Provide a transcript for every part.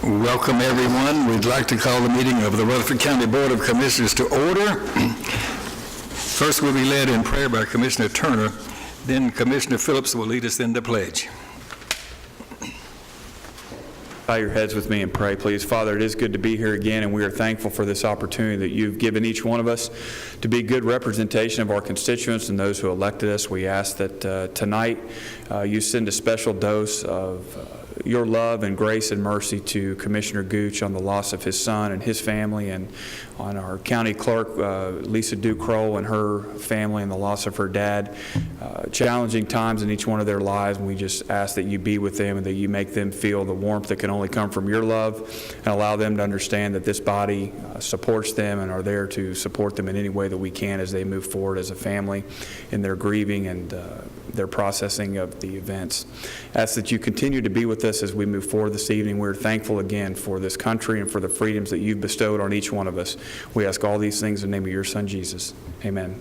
Welcome, everyone. We'd like to call the meeting of the Rutherford County Board of Commissioners to order. First, we'll be led in prayer by Commissioner Turner. Then Commissioner Phillips will lead us in the pledge. Bow your heads with me and pray, please. Father, it is good to be here again, and we are thankful for this opportunity that you've given each one of us to be good representation of our constituents and those who elected us. We ask that tonight you send a special dose of your love and grace and mercy to Commissioner Gooch on the loss of his son and his family, and on our county clerk, Lisa Ducrow, and her family and the loss of her dad. Challenging times in each one of their lives, and we just ask that you be with them and that you make them feel the warmth that can only come from your love, and allow them to understand that this body supports them and are there to support them in any way that we can as they move forward as a family in their grieving and their processing of the events. Ask that you continue to be with us as we move forward this evening. We're thankful again for this country and for the freedoms that you've bestowed on each one of us. We ask all these things in the name of your Son, Jesus. Amen.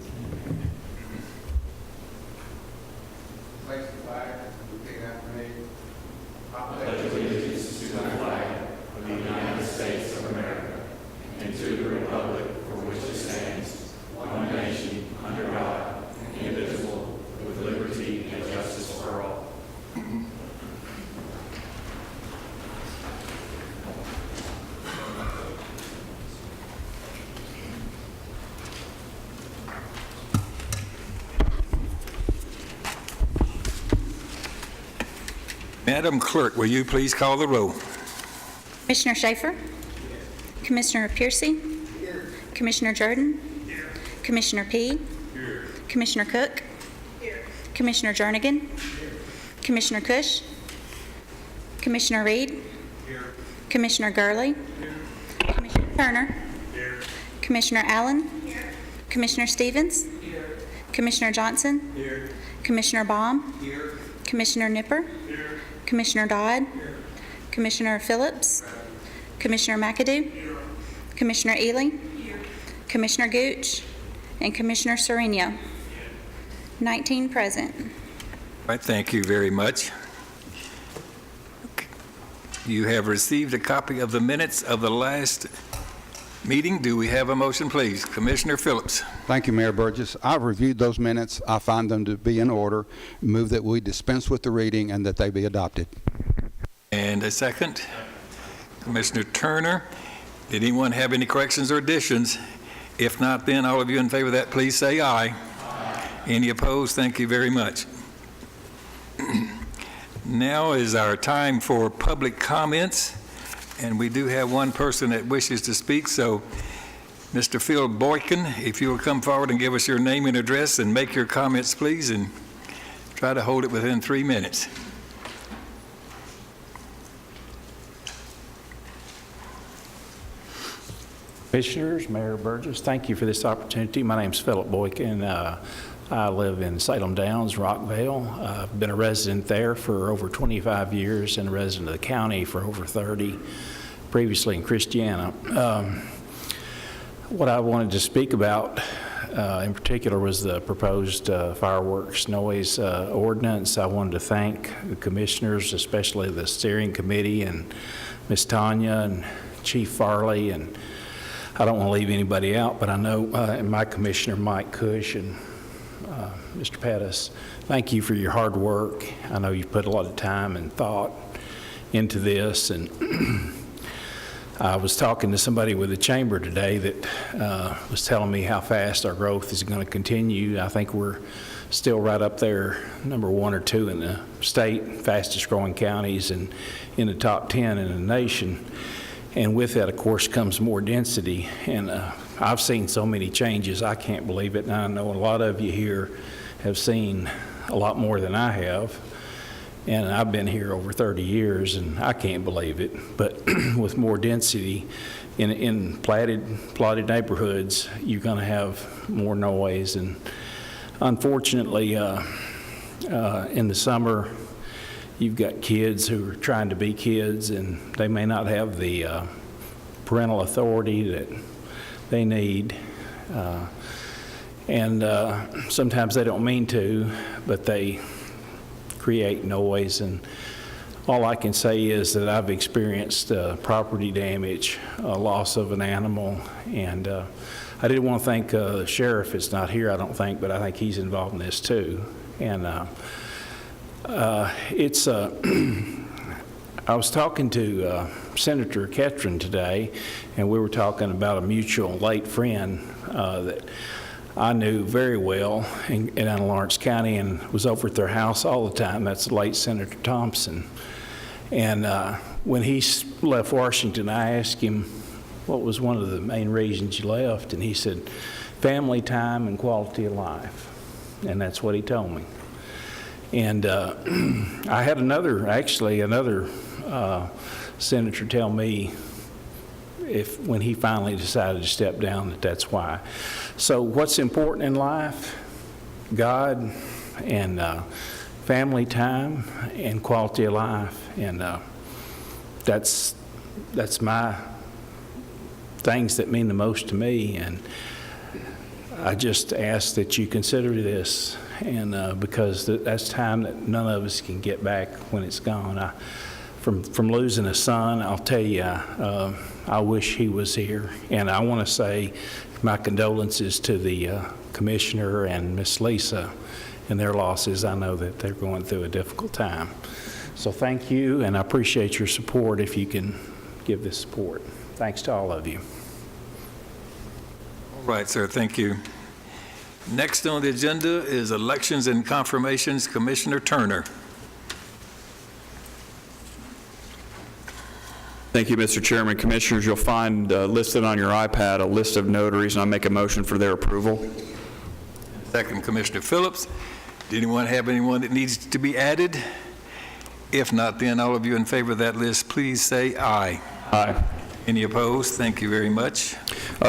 Madam Clerk, will you please call the roll? Commissioner Schaefer? Commissioner Piercy? Commissioner Jordan? Commissioner P? Commissioner Cook? Commissioner Jernigan? Commissioner Cush? Commissioner Reed? Commissioner Gurley? Commissioner Turner? Commissioner Allen? Commissioner Stevens? Commissioner Johnson? Commissioner Baum? Commissioner Nipper? Commissioner Dodd? Commissioner Phillips? Commissioner McAdoo? Commissioner Ely? Commissioner Gooch? And Commissioner Sereno. 19 present. All right, thank you very much. You have received a copy of the minutes of the last meeting. Do we have a motion, please? Commissioner Phillips. Thank you, Mayor Burgess. I've reviewed those minutes. I find them to be in order. Move that we dispense with the reading and that they be adopted. And a second. Commissioner Turner. Did anyone have any corrections or additions? If not, then all of you in favor of that, please say aye. Aye. Any opposed? Thank you very much. Now is our time for public comments. And we do have one person that wishes to speak, so Mr. Phil Boykin, if you will come forward and give us your name and address and make your comments, please, and try to hold it within 3 minutes. Commissioners, Mayor Burgess, thank you for this opportunity. My name is Philip Boykin. I live in Salem Downs, Rockvale. I've been a resident there for over 25 years and a resident of the county for over 30, previously in Christiana. What I wanted to speak about in particular was the proposed fireworks noise ordinance. I wanted to thank the commissioners, especially the steering committee and Ms. Tanya and Chief Farley, and I don't want to leave anybody out, but I know and my commissioner, Mike Cush, and Mr. Pettis, thank you for your hard work. I know you put a lot of time and thought into this, and I was talking to somebody with the chamber today that was telling me how fast our growth is going to continue. I think we're still right up there, number 1 or 2 in the state, fastest growing counties, and in the top 10 in the nation. And with that, of course, comes more density. And I've seen so many changes, I can't believe it. And I know a lot of you here have seen a lot more than I have. And I've been here over 30 years, and I can't believe it. But with more density in plotted neighborhoods, you're going to have more noise. And unfortunately, in the summer, you've got kids who are trying to be kids, and they may not have the parental authority that they need. And sometimes they don't mean to, but they create noise. And all I can say is that I've experienced property damage, loss of an animal, and I did want to thank the sheriff. It's not here, I don't think, but I think he's involved in this too. And it's I was talking to Senator Ketron today, and we were talking about a mutual late friend that I knew very well in Lawrence County and was over at their house all the time. That's the late Senator Thompson. And when he left Washington, I asked him, what was one of the main reasons you left? And he said, family time and quality of life. And that's what he told me. And I had another senator tell me when he finally decided to step down that's why. So what's important in life? God and family time and quality of life. And that's my things that mean the most to me. And I just ask that you consider this, and because that's time that none of us can get back when it's gone. From losing a son, I'll tell you, I wish he was here. And I want to say my condolences to the commissioner and Miss Lisa and their losses. I know that they're going through a difficult time. So thank you, and I appreciate your support if you can give this support. Thanks to all of you. All right, sir, thank you. Next on the agenda is Elections and Confirmations, Commissioner Turner. Thank you, Mr. Chairman. Commissioners, you'll find listed on your iPad a list of notaries, and I make a motion for their approval. Second, Commissioner Phillips. Did anyone have anyone that needs to be added? If not, then all of you in favor of that list, please say aye. Aye. Any opposed? Thank you very much.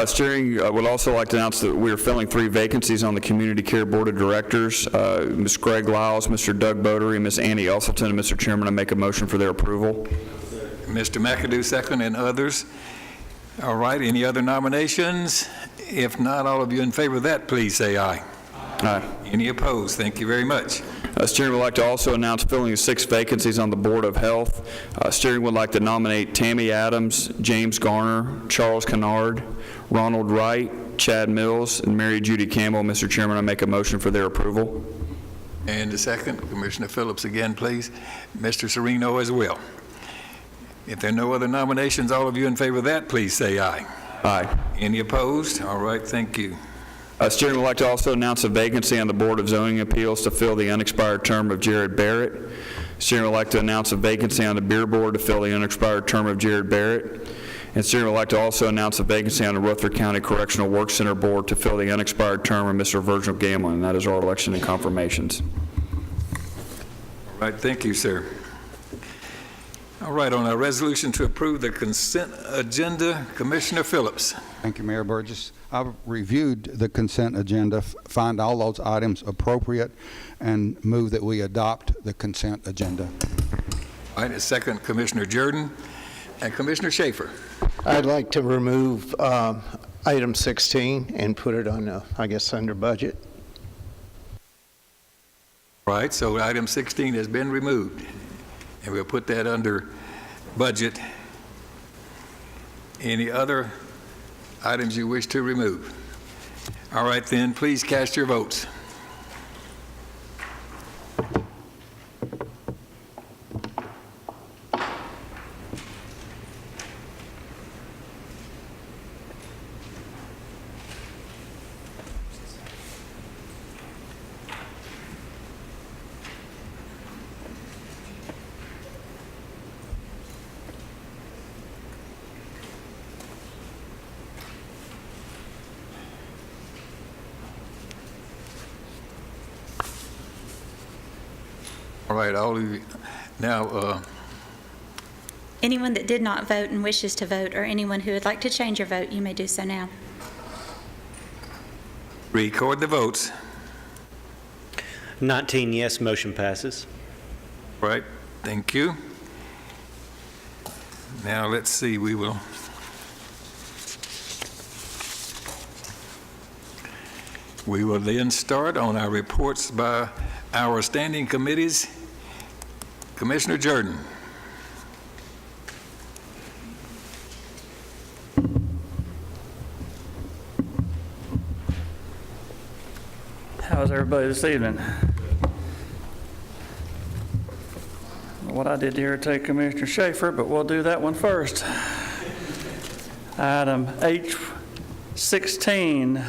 Steering would also like to announce that we are filling 3 vacancies on the Community Care Board of Directors. Ms. Greg Lyles, Mr. Doug Bodery, and Ms. Annie Elselton. And Mr. Chairman, I make a motion for their approval. Mr. McAdoo, second, and others. All right, any other nominations? If not, all of you in favor of that, please say aye. Aye. Any opposed? Thank you very much. Steering would like to also announce filling 6 vacancies on the Board of Health. Steering would like to nominate Tammy Adams, James Garner, Charles Kennard, Ronald Wright, Chad Mills, and Mary Judy Campbell. Mr. Chairman, I make a motion for their approval. And the second, Commissioner Phillips again, please. Mr. Sereno as well. If there are no other nominations, all of you in favor of that, please say aye. Aye. Any opposed? All right, thank you. Steering would like to also announce a vacancy on the Board of Zoning Appeals to fill the unexpired term of Jared Barrett. Steering would like to announce a vacancy on the Beer Board to fill the unexpired term of Jared Barrett. And Steering would like to also announce a vacancy on the Rutherford County Correctional Work Center Board to fill the unexpired term of Mr. Virgil Gamlin. That is our election and confirmations. All right, thank you, sir. All right, on our resolution to approve the consent agenda, Commissioner Phillips. Thank you, Mayor Burgess. I've reviewed the consent agenda, find all those items appropriate, and move that we adopt the consent agenda. All right, a second, Commissioner Jordan. And Commissioner Schaefer. I'd like to remove item 16 and put it on, I guess, under budget. All right, so item 16 has been removed, and we'll put that under budget. Any other items you wish to remove? All right, then, please cast your votes. All right, all of you. Now, Anyone that did not vote and wishes to vote, or anyone who would like to change your vote, you may do so now. record the votes. 19 yes, motion passes. All right, thank you. Now, let's see, we will then start on our reports by our standing committees. Commissioner Jordan. How's everybody this evening? What I did to irritate Commissioner Schaefer, but we'll do that one first. Item H16,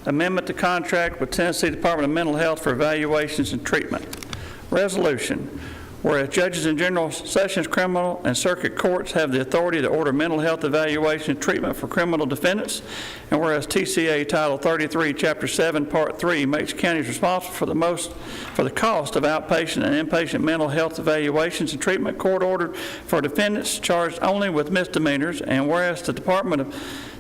amendment to contract with Tennessee Department of Mental Health for evaluations and treatment. Resolution. Whereas judges in general sessions, criminal, and circuit courts have the authority to order mental health evaluation and treatment for criminal defendants, and whereas TCA Title 33, Chapter 7, Part 3 makes counties responsible for the cost of outpatient and inpatient mental health evaluations and treatment court-ordered for defendants charged only with misdemeanors, and whereas the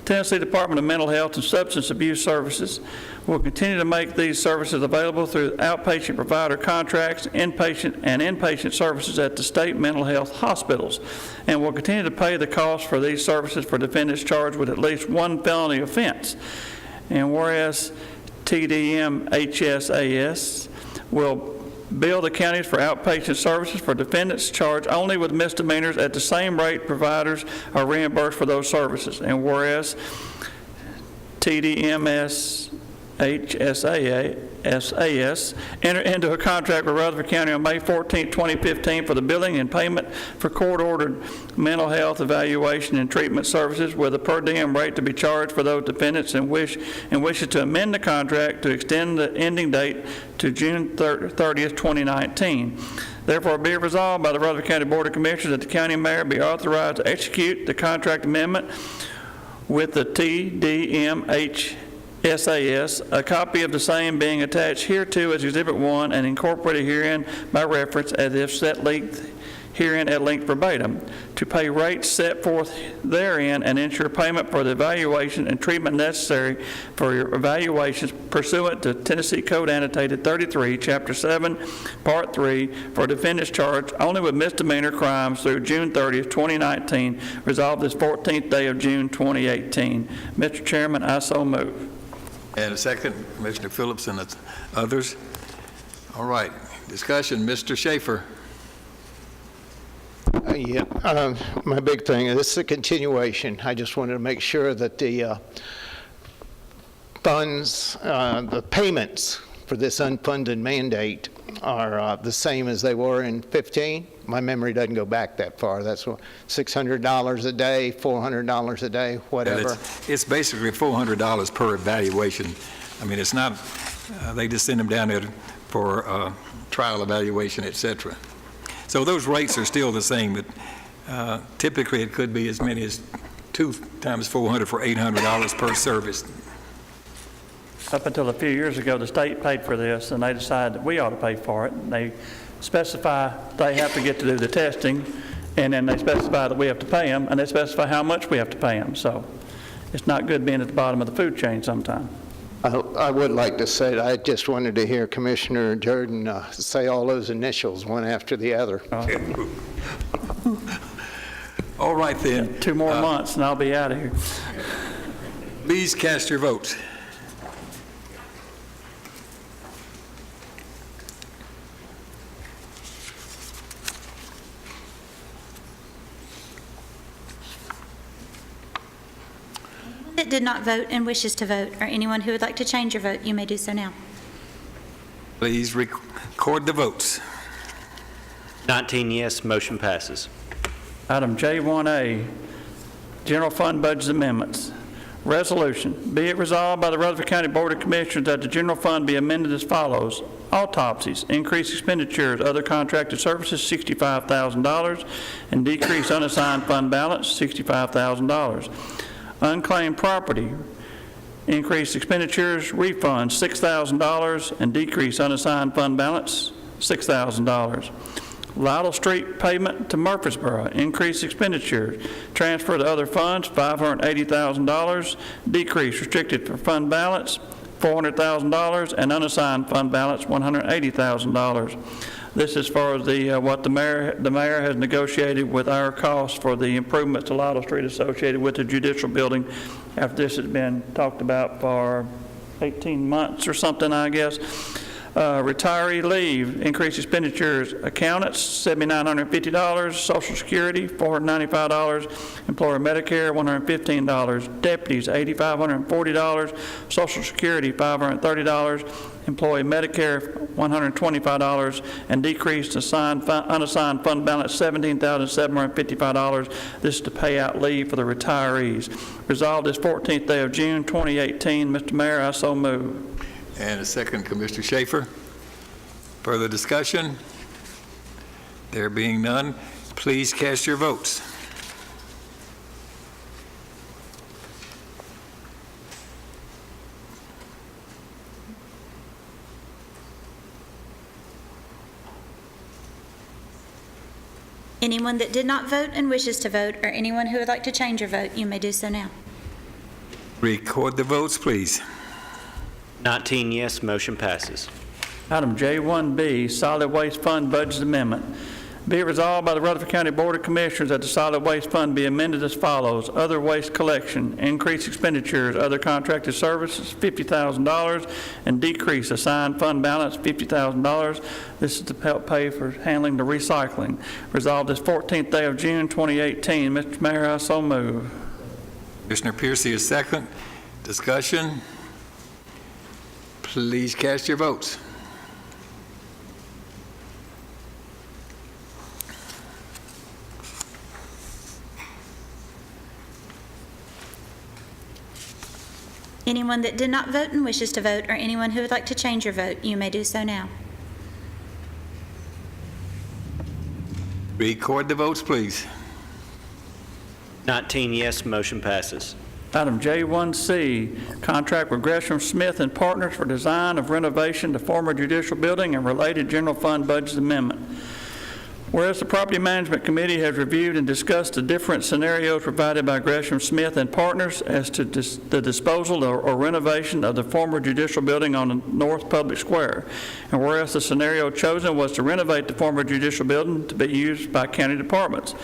Tennessee Department of Mental Health and Substance Abuse Services will continue to make these services available through outpatient provider contracts, inpatient and inpatient services at the state mental health hospitals, and will continue to pay the cost for these services for defendants charged with at least one felony offense. And whereas TDM HSAS will bill the counties for outpatient services for defendants charged only with misdemeanors at the same rate providers are reimbursed for those services. And whereas TDMS HSAS entered into a contract with Rutherford County on May 14, 2015 for the billing and payment for court-ordered mental health evaluation and treatment services with a per diem rate to be charged for those defendants and wishes to amend the contract to extend the ending date to June 30th, 2019. Therefore, be it resolved by the Rutherford County Board of Commissioners that the county mayor be authorized to execute the contract amendment with the TDMH SAS, a copy of the same being attached hereto as Exhibit 1 and incorporated herein by reference as if set length herein at length verbatim, to pay rates set forth therein and ensure payment for the evaluation and treatment necessary for your evaluations pursuant to Tennessee Code Annotated 33, Chapter 7, Part 3, for defendants charged only with misdemeanor crimes through June 30th, 2019, resolved this 14th day of June, 2018. Mr. Chairman, I so move. And a second, Commissioner Phillips and others. All right, discussion, Mr. Schaefer. My big thing, this is a continuation. I just wanted to make sure that the funds, the payments for this unfunded mandate are the same as they were in 15. My memory doesn't go back that far. That's what, $600 a day, $400 a day, whatever. It's basically $400 per evaluation. I mean, it's not, they just send them down there for trial evaluation, et cetera. So those rates are still the same, but typically it could be as many as 2 times $400 for $800 per service. Up until a few years ago, the state paid for this, and they decided that we ought to pay for it. And they specify they have to get to do the testing, and then they specify that we have to pay them, and they specify how much we have to pay them. So it's not good being at the bottom of the food chain sometime. I would like to say, I just wanted to hear Commissioner Jordan say all those initials one after the other. All right, then. 2 more months, and I'll be out of here. Please cast your votes. That did not vote and wishes to vote, or anyone who would like to change your vote, you may do so now. Please record the votes. 19 yes, motion passes. Item J1A, General Fund Budget Amendments. Resolution, be it resolved by the Rutherford County Board of Commissioners that the general fund be amended as follows. Autopsies, increased expenditures, other contracted services, $65,000, and decrease unassigned fund balance, $65,000. Unclaimed property, increased expenditures, refunds, $6,000, and decrease unassigned fund balance, $6,000. Lytle Street payment to Murfreesboro, increased expenditures, transfer to other funds, $580,000, decrease restricted for fund balance, $400,000, and unassigned fund balance, $180,000. This is for the what the mayor has negotiated with our costs for the improvements to Lytle Street associated with the judicial building. After this has been talked about for 18 months or something, I guess. Retiree leave, increased expenditures, accountants, $7,950, Social Security, $495, employer Medicare, $115, deputies, $8,540, Social Security, $530, employee Medicare, $125, and decrease unassigned fund balance, $17,755. This is to pay out leave for the retirees. Resolved this 14th day of June, 2018. Mr. Mayor, I so move. And a second, Commissioner Schaefer. Further discussion? There being none, please cast your votes. Anyone that did not vote and wishes to vote, or anyone who would like to change your vote, you may do so now. Record the votes, please. 19 yes, motion passes. Item J1B, Solid Waste Fund Budget Amendment. Be it resolved by the Rutherford County Board of Commissioners that the Solid Waste Fund be amended as follows. Other waste collection, increase expenditures, other contracted services, $50,000, and decrease assigned fund balance, $50,000. This is to help pay for handling the recycling. Resolved this 14th day of June, 2018. Mr. Mayor, I so move. Commissioner Piercy is second. Discussion? Please cast your votes. Anyone that did not vote and wishes to vote, or anyone who would like to change your vote, you may do so now. Record the votes, please. 19 yes, motion passes. Item J1C, contract with Gresham Smith and Partners for design of renovation to former judicial building and related general fund budget amendment. Whereas the Property Management Committee has reviewed and discussed the different scenarios provided by Gresham Smith and Partners as to the disposal or renovation of the former judicial building on the North Public Square. And whereas the scenario chosen was to renovate the former judicial building to be used by county departments.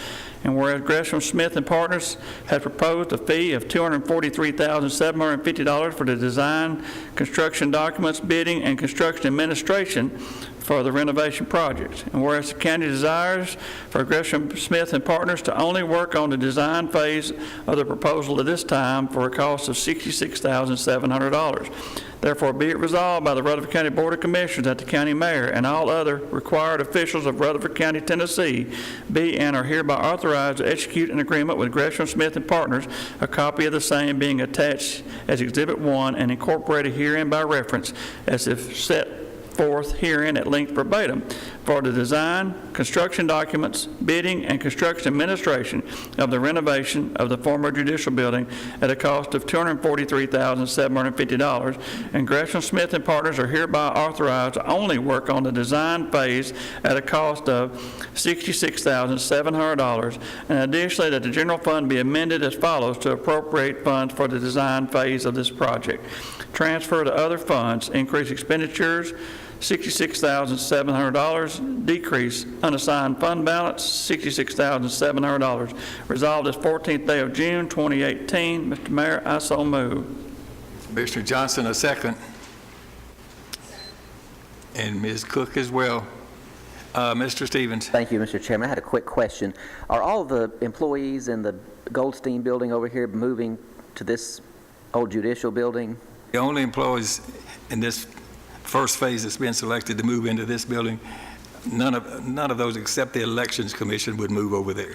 And whereas Gresham Smith and Partners has proposed a fee of $243,750 for the design, construction documents, bidding, and construction administration for the renovation project. And whereas the county desires for Gresham Smith and Partners to only work on the design phase of the proposal at this time for a cost of $66,700. Therefore, be it resolved by the Rutherford County Board of Commissioners that the county mayor and all other required officials of Rutherford County, Tennessee, be and are hereby authorized to execute an agreement with Gresham Smith and Partners, a copy of the same being attached as Exhibit 1 and incorporated herein by reference as if set forth herein at length verbatim, for the design, construction documents, bidding, and construction administration of the renovation of the former judicial building at a cost of $243,750, and Gresham Smith and Partners are hereby authorized to only work on the design phase at a cost of $66,700, and additionally that the general fund be amended as follows to appropriate funds for the design phase of this project. Transfer to other funds, increase expenditures, $66,700, decrease unassigned fund balance, $66,700. Resolved this 14th day of June, 2018. Mr. Mayor, I so move. Commissioner Johnson, a second. And Ms. Cook as well. Mr. Stevens. Thank you, Mr. Chairman. I had a quick question. Are all the employees in the Goldstein building over here moving to this old judicial building? The only employees in this first phase that's been selected to move into this building, none of those except the Elections Commission would move over there.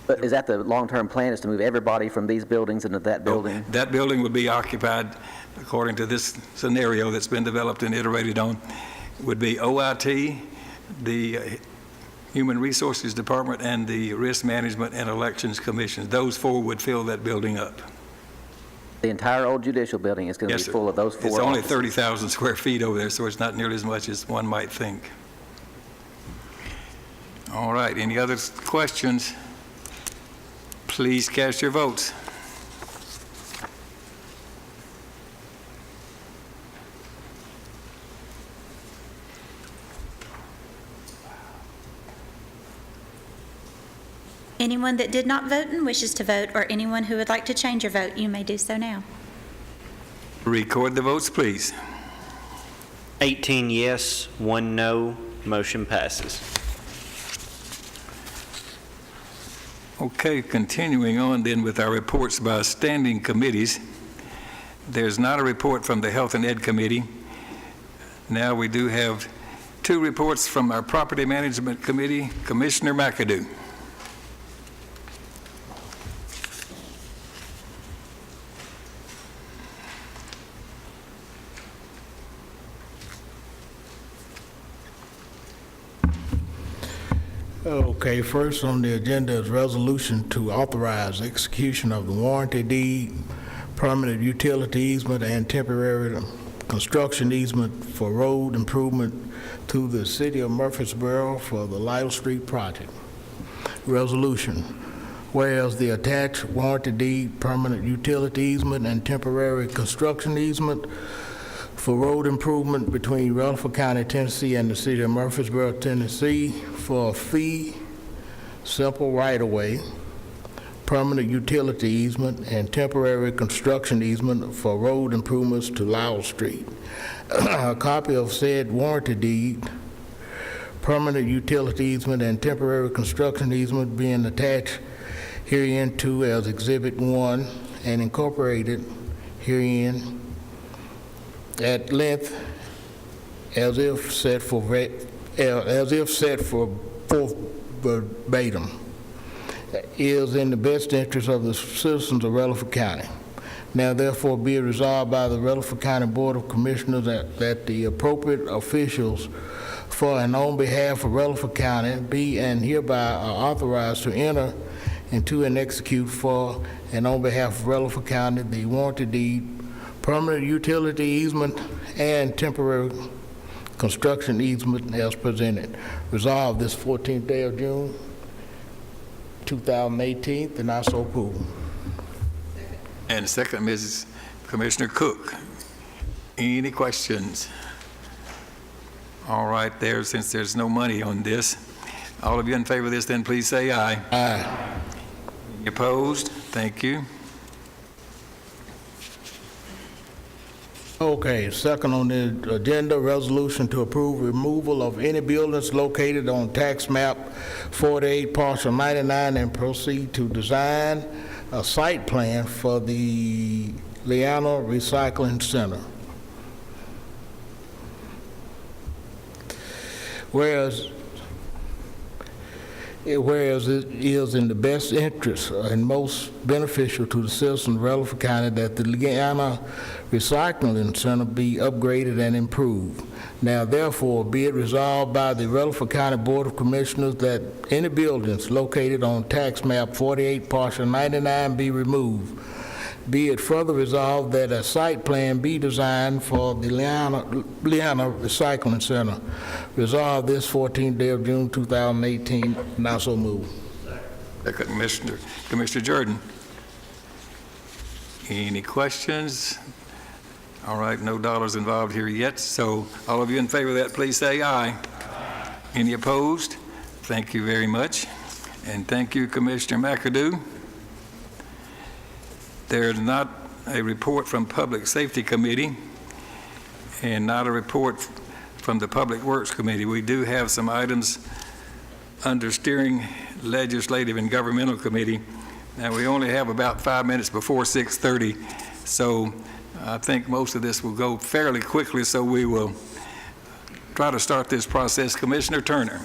But is that the long-term plan, is to move everybody from these buildings into that building? That building would be occupied, according to this scenario that's been developed and iterated on, would be OIT, the Human Resources Department, and the Risk Management and Elections Commission. Those four would fill that building up. The entire old judicial building is going to Yes, be sir. full of those four It's only offices? 30,000 square feet over there, so it's not nearly as much as one might think. All right, any other questions? Please cast your votes. Anyone that did not vote and wishes to vote, or anyone who would like to change your vote, you may do so now. Record the votes, please. 18 yes, 1 no, motion passes. Okay, continuing on then with our reports by standing committees. There's not a report from the Health and Ed Committee. Now we do have 2 reports from our Property Management Committee. Commissioner McAdoo. Okay, first on the agenda is resolution to authorize execution of the warranty deed, permanent utility easement, and temporary construction easement for road improvement to the city of Murfreesboro for the Lytle Street project. Resolution, whereas the attached warranty deed, permanent utility easement, and temporary construction easement for road improvement between Rutherford County, Tennessee and the city of Murfreesboro, Tennessee for a fee, simple right-of-way, permanent utility easement, and temporary construction easement for road improvements to Lytle Street. A copy of said warranty deed, permanent utility easement, and temporary construction easement being attached hereinto as Exhibit 1 and incorporated herein at length as if set for verbatim, is in the best interest of the citizens of Rutherford County. Now therefore be it resolved by the Rutherford County Board of Commissioners that the appropriate officials for and on behalf of Rutherford County be and hereby are authorized to enter into and execute for and on behalf of Rutherford County the warranty deed, permanent utility easement, and temporary construction easement as presented. Resolved this 14th day of June, 2018, and I so approve. And second, Mrs. Commissioner Cook. Any questions? All right, there, since there's no money on this, all of you in favor of this, then please say aye. Aye. Any opposed? Thank you. Okay, second on the agenda, resolution to approve removal of any buildings located on tax map 48, parcel 99, and proceed to design a site plan for the Liana Recycling Center. Whereas it is in the best interest and most beneficial to the citizens of Rutherford County that the Liana Recycling Center be upgraded and improved. Now therefore be it resolved by the Rutherford County Board of Commissioners that any buildings located on tax map 48, parcel 99 be removed. Be it further resolved that a site plan be designed for the Liana Recycling Center. Resolved this 14th day of June 2018. Now so move. Second, Commissioner Jordan. Any questions? All right, no dollars involved here yet, so all of you in favor of that, please say aye. Aye. Any opposed? Thank you very much. And thank you, Commissioner McAdoo. There's not a report from Public Safety Committee and not a report from the Public Works Committee. We do have some items under Steering Legislative and Governmental Committee. Now, we only have about 5 minutes before 6:30, so I think most of this will go fairly quickly, so we will try to start this process. Commissioner Turner.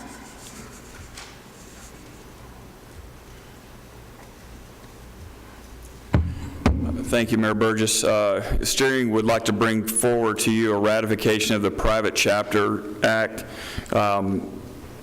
Thank you, Mayor Burgess. Steering would like to bring forward to you a ratification of the Private Chapter Act.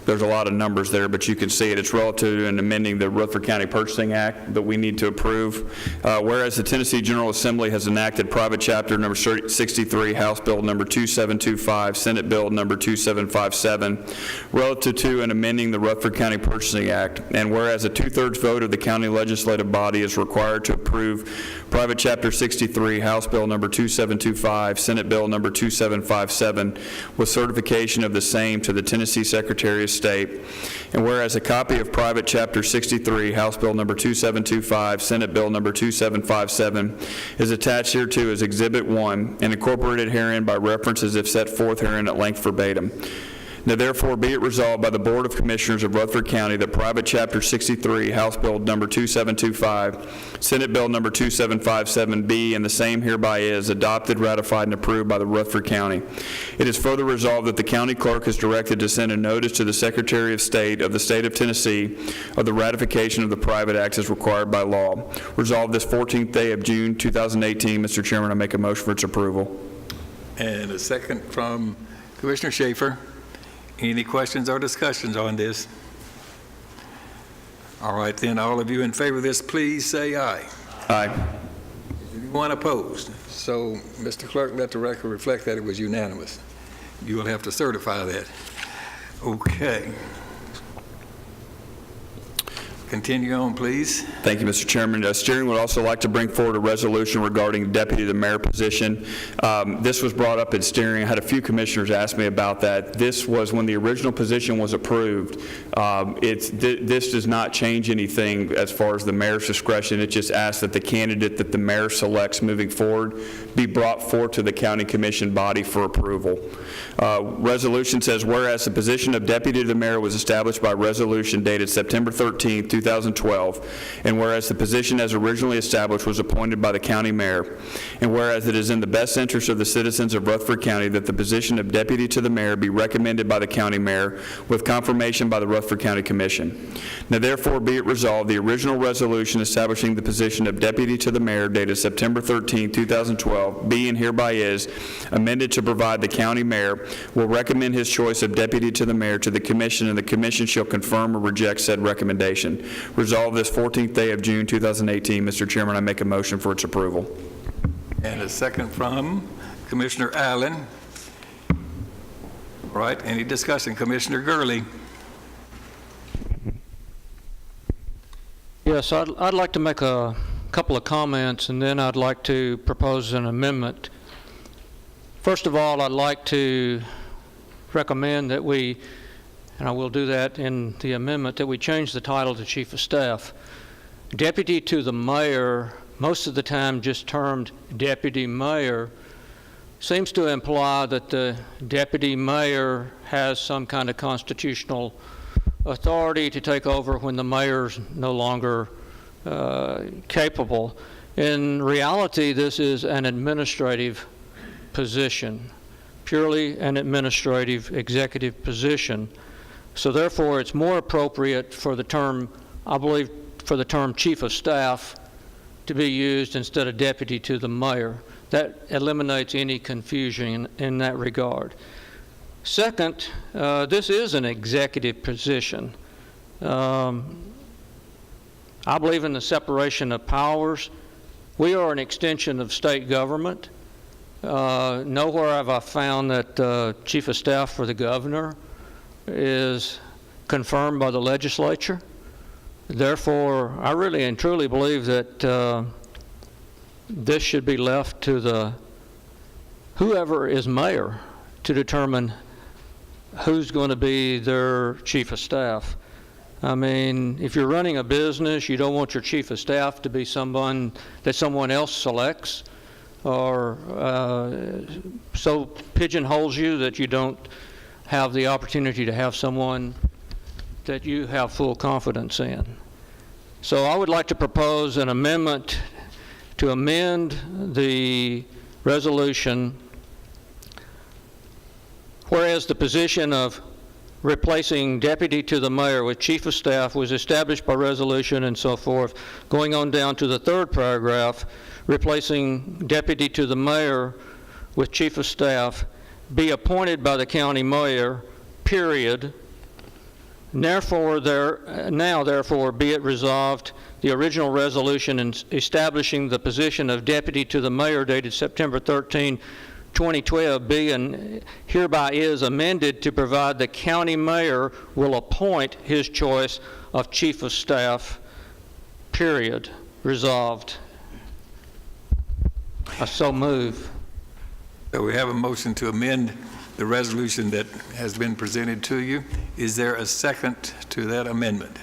There's a lot of numbers there, but you can see it. It's relative to an amending the Rutherford County Purchasing Act that we need to approve. Whereas the Tennessee General Assembly has enacted Private Chapter number 63, House Bill number 2725, Senate Bill number 2757, relative to and amending the Rutherford County Purchasing Act. And whereas a 2/3 vote of the county legislative body is required to approve Private Chapter 63, House Bill number 2725, Senate Bill number 2757, with certification of the same to the Tennessee Secretary of State. And whereas a copy of Private Chapter 63, House Bill number 2725, Senate Bill number 2757, is attached hereto as Exhibit 1 and incorporated herein by references if set forth herein at length verbatim. Now therefore be it resolved by the Board of Commissioners of Rutherford County that Private Chapter 63, House Bill Number 2725, Senate Bill Number 2757B, and the same hereby is adopted, ratified, and approved by the Rutherford County. It is further resolved that the county clerk is directed to send a notice to the Secretary of State of the State of Tennessee of the ratification of the private acts as required by law. Resolved this 14th day of June 2018. Mr. Chairman, I make a motion for its approval. And a second from Commissioner Schaefer. Any questions or discussions on this? All right, then, all of you in favor of this, please say aye. Aye. Anyone opposed? So, Mr. Clerk, let the record reflect that it was unanimous. You will have to certify that. Okay. Continue on, please. Thank you, Mr. Chairman. Steering would also like to bring forward a resolution regarding deputy to the mayor position. This was brought up in steering. I had a few commissioners ask me about that. This was when the original position was approved. This does not change anything as far as the mayor's discretion. It just asks that the candidate that the mayor selects moving forward be brought forward to the county commission body for approval. Resolution says, whereas the position of deputy to the mayor was established by resolution dated September 13, 2012, and whereas the position as originally established was appointed by the county mayor, and whereas it is in the best interest of the citizens of Rutherford County that the position of deputy to the mayor be recommended by the county mayor with confirmation by the Rutherford County Commission. Now therefore be it resolved, the original resolution establishing the position of deputy to the mayor dated September 13, 2012, be and hereby is amended to provide the county mayor will recommend his choice of deputy to the mayor to the commission, and the commission shall confirm or reject said recommendation. Resolved this 14th day of June 2018. Mr. Chairman, I make a motion for its approval. And a second from Commissioner Allen. All right, any discussion? Commissioner Gurley. Yes, I'd like to make a couple of comments, and then I'd like to propose an amendment. First of all, I'd like to recommend that we, and I will do that in the amendment, that we change the title to Chief of Staff. Deputy to the mayor, most of the time just termed deputy mayor, seems to imply that the deputy mayor has some kind of constitutional authority to take over when the mayor's no longer capable. In reality, this is an administrative position, purely an administrative executive position. So therefore, it's more appropriate for the term, I believe, for the term chief of staff to be used instead of deputy to the mayor. That eliminates any confusion in that regard. Second, this is an executive position. I believe in the separation of powers. We are an extension of state government. Nowhere have I found that chief of staff for the governor is confirmed by the legislature. Therefore, I really and truly believe that this should be left to whoever is mayor to determine who's going to be their chief of staff. I mean, if you're running a business, you don't want your chief of staff to be someone that someone else selects or so pigeonholes you that you don't have the opportunity to have someone that you have full confidence in. So I would like to propose an amendment to amend the resolution, whereas the position of replacing deputy to the mayor with chief of staff was established by resolution and so forth, going on down to the third paragraph, replacing deputy to the mayor with chief of staff, be appointed by the county mayor, period. Therefore, be it resolved, the original resolution establishing the position of deputy to the mayor dated September 13, 2012 be and hereby is amended to provide the county mayor will appoint his choice of chief of staff, period. Resolved. I so move. So we have a motion to amend the resolution that has been presented to you. Is there a second to that amendment?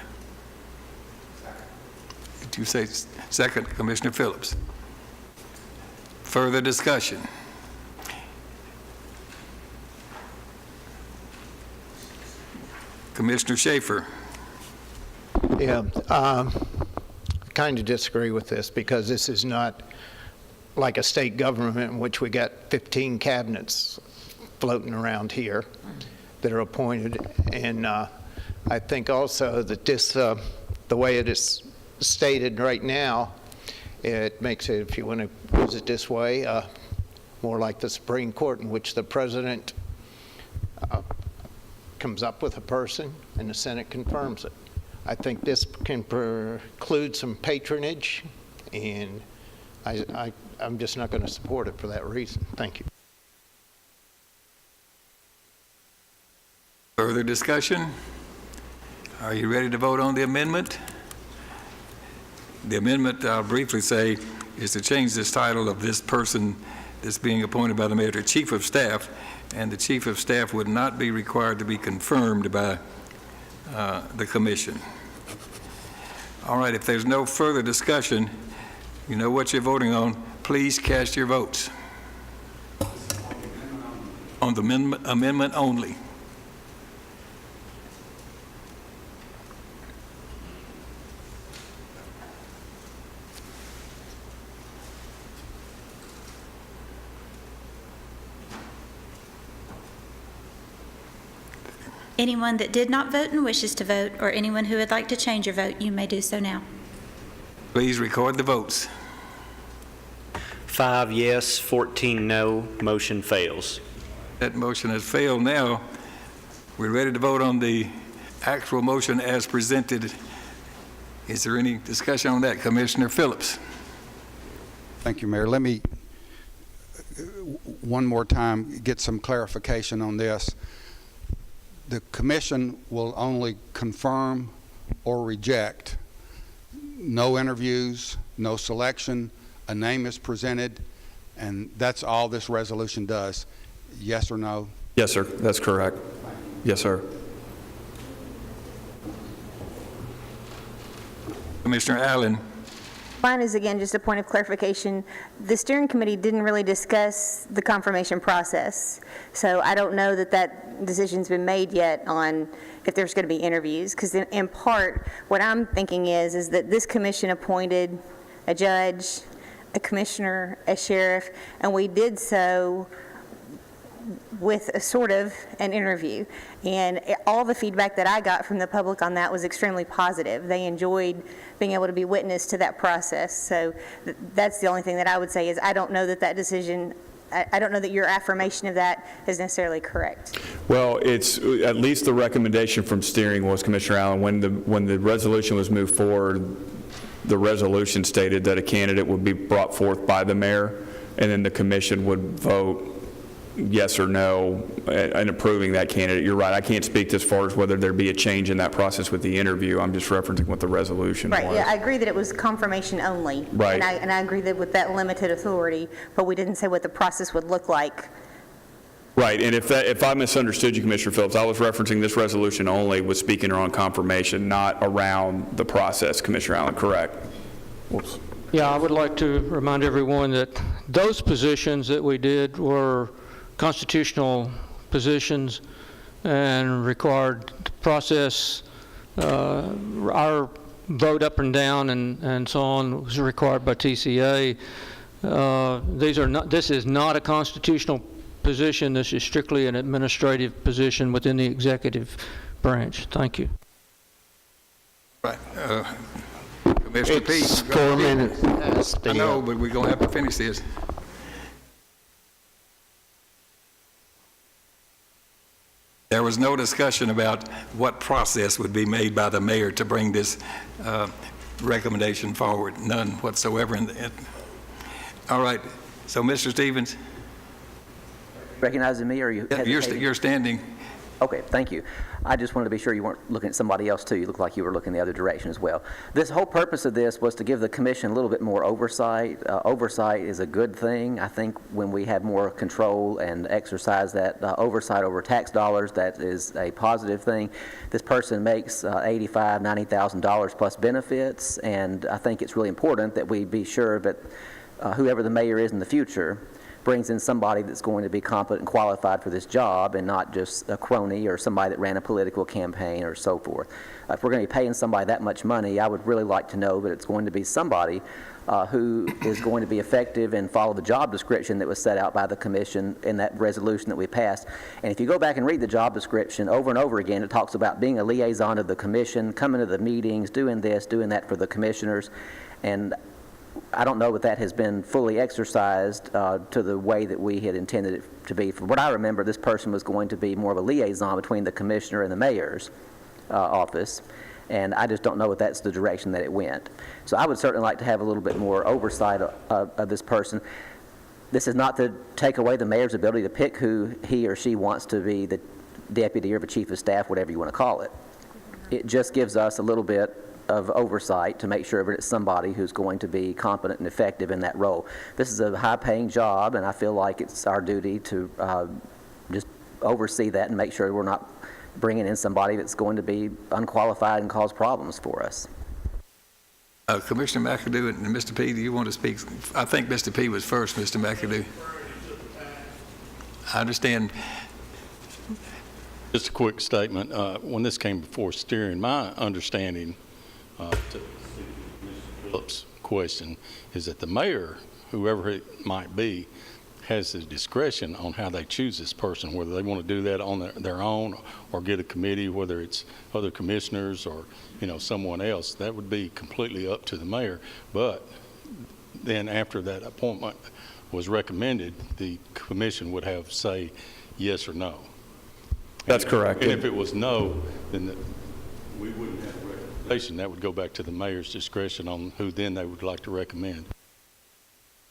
Did you say second, Commissioner Phillips? Further discussion? Commissioner Schaefer. Yeah, kind of disagree with this because this is not like a state government in which we got 15 cabinets floating around here that are appointed. And I think also that this, the way it is stated right now, it makes it, if you want to use it this way, more like the Supreme Court in which the president comes up with a person and the Senate confirms it. I think this can preclude some patronage, and I'm just not going to support it for that reason. Thank you. Further discussion? Are you ready to vote on the amendment? The amendment, I'll briefly say, is to change this title of this person that's being appointed by the mayor to Chief of Staff, and the Chief of Staff would not be required to be confirmed by the commission. All right, if there's no further discussion, you know what you're voting on. Please cast your votes on the amendment only. Anyone that did not vote and wishes to vote, or anyone who would like to change your vote, you may do so now. Please record the votes. 5 yes, 14 no, motion fails. That motion has failed now. We're ready to vote on the actual motion as presented. Is there any discussion on that? Commissioner Phillips. Thank you, Mayor. Let me, one more time, get some clarification on this. The commission will only confirm or reject. No interviews, no selection, a name is presented, and that's all this resolution does. Yes or no? Yes, sir. That's correct. Yes, sir. Commissioner Allen. Mine is, again, just a point of clarification. The steering committee didn't really discuss the confirmation process, so I don't know that that decision's been made yet on if there's going to be interviews, because in part, what I'm thinking is that this commission appointed a judge, a commissioner, a sheriff, and we did so with a sort of an interview. And all the feedback that I got from the public on that was extremely positive. They enjoyed being able to be witness to that process. So that's the only thing that I would say is I don't know that that decision, I don't know that your affirmation of that is necessarily correct. Well, it's at least the recommendation from steering was, Commissioner Allen, when the resolution was moved forward, the resolution stated that a candidate would be brought forth by the mayor, and then the commission would vote yes or no in approving that candidate. You're right. I can't speak to as far as whether there be a change in that process with the interview. I'm just referencing what the resolution was. Right. Yeah, I agree that it was confirmation only. Right. And I agree that with that limited authority, but we didn't say what the process would look like. Right. And if I misunderstood you, Commissioner Phillips, I was referencing this resolution only was speaking around confirmation, not around the process, Commissioner Allen. Correct. Whoops. Yeah, I would like to remind everyone that those positions that we did were constitutional positions and required to process our vote up and down and so on was required by TCA. This is not a constitutional position. This is strictly an administrative position within the executive branch. Thank you. Right. Commissioner Peete. It's 4 minutes. I know, but we're going to have to finish this. There was no discussion about what process would be made by the mayor to bring this recommendation forward. None whatsoever. All right. So, Mr. Stevens. Recognizing me, or are you hesitating? You're standing. Okay, thank you. I just wanted to be sure you weren't looking at somebody else, too. You looked like you were looking the other direction as well. This whole purpose of this was to give the commission a little bit more oversight. Oversight is a good thing. I think when we have more control and exercise that oversight over tax dollars, that is a positive thing. This person makes $85,000, $90,000 plus benefits, and I think it's really important that we be sure that whoever the mayor is in the future, brings in somebody that's going to be competent and qualified for this job and not just a crony or somebody that ran a political campaign or so forth. If we're going to be paying somebody that much money, I would really like to know that it's going to be somebody who is going to be effective and follow the job description that was set out by the commission in that resolution that we passed. And if you go back and read the job description over and over again, it talks about being a liaison to the commission, coming to the meetings, doing this, doing that for the commissioners. And I don't know if that has been fully exercised to the way that we had intended it to be. From what I remember, this person was going to be more of a liaison between the commissioner and the mayor's office. And I just don't know if that's the direction that it went. So I would certainly like to have a little bit more oversight of this person. This is not to take away the mayor's ability to pick who he or she wants to be the deputy or the chief of staff, whatever you want to call it. It just gives us a little bit of oversight to make sure that it's somebody who's going to be competent and effective in that role. This is a high-paying job, and I feel like it's our duty to just oversee that and make sure we're not bringing in somebody that's going to be unqualified and cause problems for us. Commissioner McAdoo and Mr. P., do you want to speak? I think Mr. P. was first, Mr. McAdoo. I understand. Just a quick statement. When this came before steering, my understanding to Mr. Phillips' question is that the mayor, whoever it might be, has the discretion on how they choose this person, whether they want to do that on their own or get a committee, whether it's other commissioners or, someone else. That would be completely up to the mayor. But then after that appointment was recommended, the commission would have say yes or no. That's correct. And if it was no, then we wouldn't have a recommendation. That would go back to the mayor's discretion on who then they would like to recommend.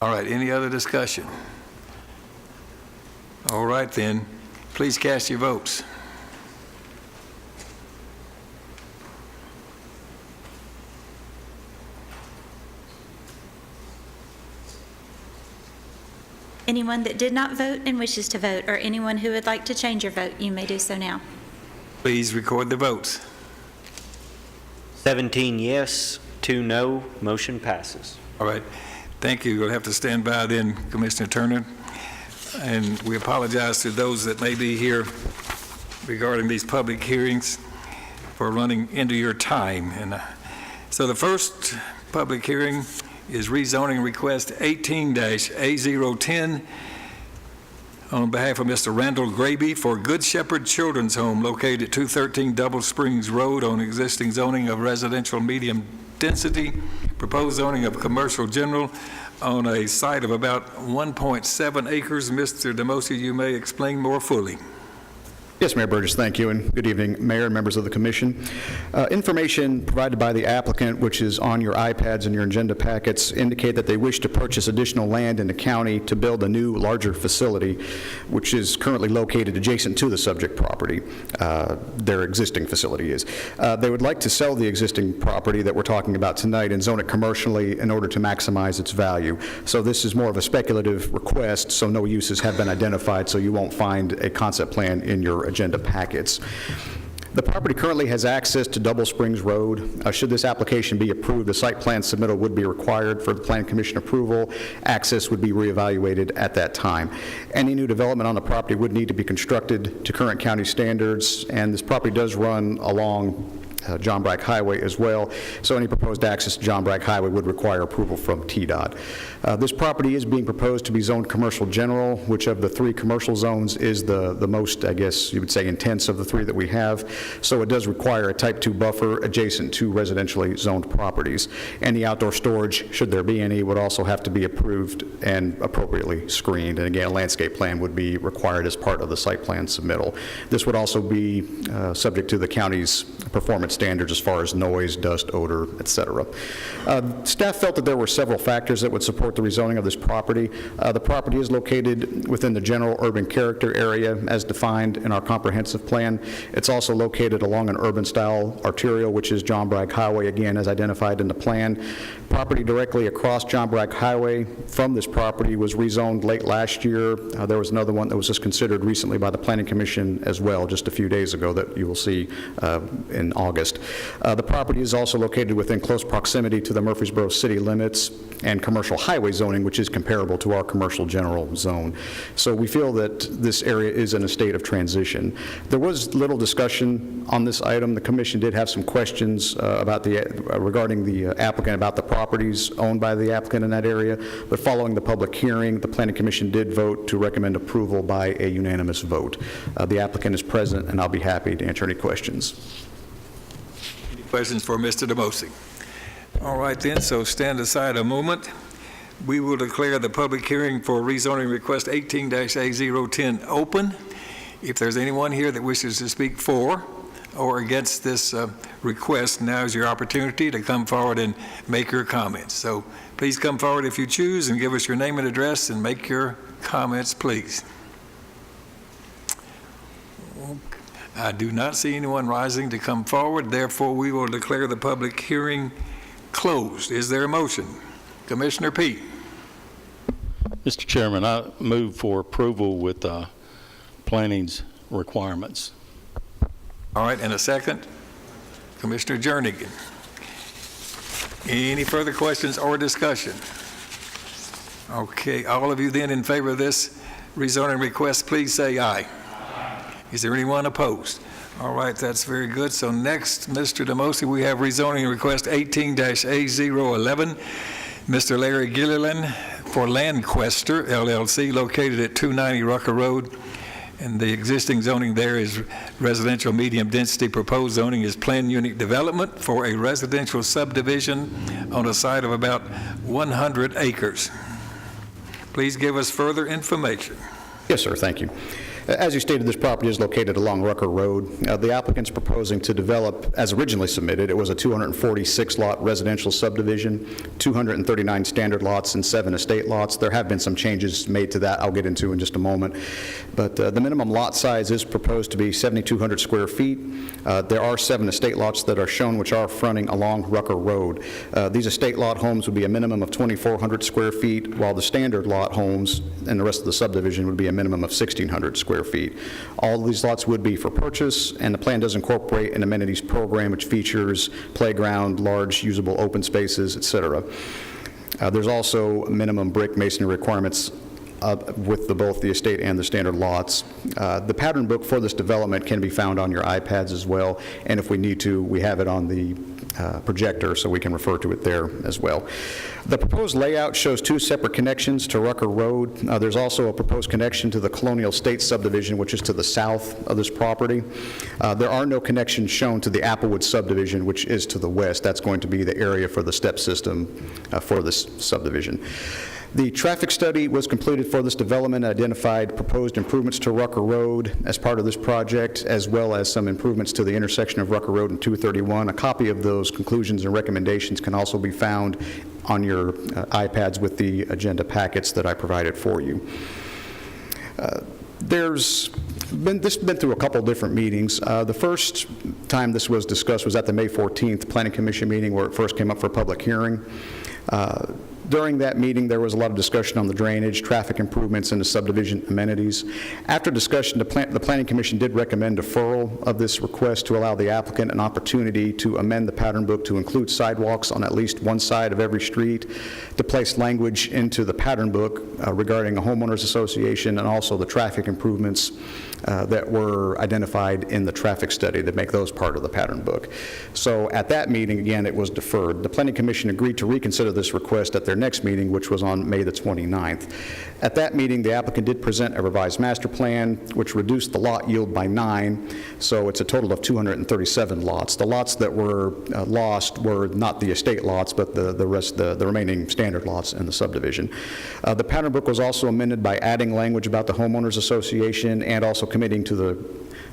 All right, any other discussion? All right, then, please cast your votes. Anyone that did not vote and wishes to vote, or anyone who would like to change your vote, you may do so now. Please record the votes. 17 yes, 2 no, motion passes. All right, thank you. You'll have to stand by then, Commissioner Turner. And we apologize to those that may be here regarding these public hearings for running into your time. And so the first public hearing is rezoning request 18-A010 on behalf of Mr. Randall Graby for Good Shepherd Children's Home located at 213 Double Springs Road on existing zoning of residential medium density, proposed zoning of commercial general on a site of about 1.7 acres. Mr. DeMosi, you may explain more fully. Yes, Mayor Burgess, thank you, and good evening, Mayor and members of the Commission. Information provided by the applicant, which is on your iPads and your agenda packets, indicate that they wish to purchase additional land in the county to build a new, larger facility, which is currently located adjacent to the subject property. Their existing facility is. They would like to sell the existing property that we're talking about tonight and zone it commercially in order to maximize its value. So this is more of a speculative request, so no uses have been identified, so you won't find a concept plan in your agenda packets. The property currently has access to Double Springs Road. Should this application be approved, the site plan submittal would be required for the Plan Commission approval. Access would be reevaluated at that time. Any new development on the property would need to be constructed to current county standards, and this property does run along John Brack Highway as well, so any proposed access to John Brack Highway would require approval from TDOT. This property is being proposed to be zoned commercial general, which of the three commercial zones is the most, I guess you would say, intense of the three that we have. So it does require a type 2 buffer adjacent to residentially zoned properties. Any outdoor storage, should there be any, would also have to be approved and appropriately screened. And again, a landscape plan would be required as part of the site plan submittal. This would also be subject to the county's performance standards as far as noise, dust, odor, et cetera. Staff felt that there were several factors that would support the rezoning of this property. The property is located within the general urban character area as defined in our comprehensive plan. It's also located along an urban-style arterial, which is John Bragg Highway, again, as identified in the plan. Property directly across John Bragg Highway from this property was rezoned late last year. There was another one that was just considered recently by the Planning Commission as well, just a few days ago, that you will see in August. August. The property is also located within close proximity to the Murfreesboro city limits and commercial highway zoning, which is comparable to our commercial general zone. So we feel that this area is in a state of transition. There was little discussion on this item. The commission did have some questions regarding the applicant about the properties owned by the applicant in that area, but following the public hearing, the Planning Commission did vote to recommend approval by a unanimous vote. The applicant is present, and I'll be happy to answer any questions. Any questions for Mr. DeMosi? All right then, so stand aside a moment. We will declare the public hearing for rezoning request 18-A010 open. If there's anyone here that wishes to speak for or against this request, now is your opportunity to come forward and make your comments. So please come forward if you choose and give us your name and address and make your comments, please. I do not see anyone rising to come forward. Therefore, we will declare the public hearing closed. Is there a motion? Commissioner Peete. Mr. Chairman, I move for approval with planning's requirements. All right, and a second? Commissioner Jernigan. Any further questions or discussion? Okay, all of you then in favor of this rezoning request, please say aye. Is there anyone opposed? All right, that's very good. So next, Mr. DeMosi, we have rezoning request 18-A011. Mr. Larry Gilliland for Landquester LLC, located at 290 Rucker Road. And the existing zoning there is residential medium density. Proposed zoning is planned unit development for a residential subdivision on a site of about 100 acres. Please give us further information. Yes, sir. Thank you. As you stated, this property is located along Rucker Road. The applicant's proposing to develop, as originally submitted, it was a 246-lot residential subdivision, 239 standard lots, and 7 estate lots. There have been some changes made to that I'll get into in just a moment. But the minimum lot size is proposed to be 7,200 square feet. There are 7 estate lots that are shown, which are fronting along Rucker Road. These estate lot homes would be a minimum of 2,400 square feet, while the standard lot homes and the rest of the subdivision would be a minimum of 1,600 square feet. All of these lots would be for purchase, and the plan does incorporate an amenities program which features playground, large usable open spaces, etc. There's also minimum brick masonry requirements with both the estate and the standard lots. The pattern book for this development can be found on your iPads as well, and if we need to, we have it on the projector so we can refer to it there as well. The proposed layout shows 2 separate connections to Rucker Road. There's also a proposed connection to the Colonial Estates subdivision, which is to the south of this property. There are no connections shown to the Applewood subdivision, which is to the west. That's going to be the area for the step system for this subdivision. The traffic study was completed for this development, identified proposed improvements to Rucker Road as part of this project, as well as some improvements to the intersection of Rucker Road and 231. A copy of those conclusions and recommendations can also be found on your iPads with the agenda packets that I provided for you. This has been through a couple different meetings. The first time this was discussed was at the May 14th Planning Commission meeting, where it first came up for public hearing. During that meeting, there was a lot of discussion on the drainage, traffic improvements, and the subdivision amenities. After discussion, the Planning Commission did recommend deferral of this request to allow the applicant an opportunity to amend the pattern book to include sidewalks on at least one side of every street, to place language into the pattern book regarding a homeowners association, and also the traffic improvements that were identified in the traffic study that make those part of the pattern book. So at that meeting, again, it was deferred. The Planning Commission agreed to reconsider this request at their next meeting, which was on May the 29th. At that meeting, the applicant did present a revised master plan, which reduced the lot yield by 9, so it's a total of 237 lots. The lots that were lost were not the estate lots, but the remaining standard lots in the subdivision. The pattern book was also amended by adding language about the homeowners association and also committing to the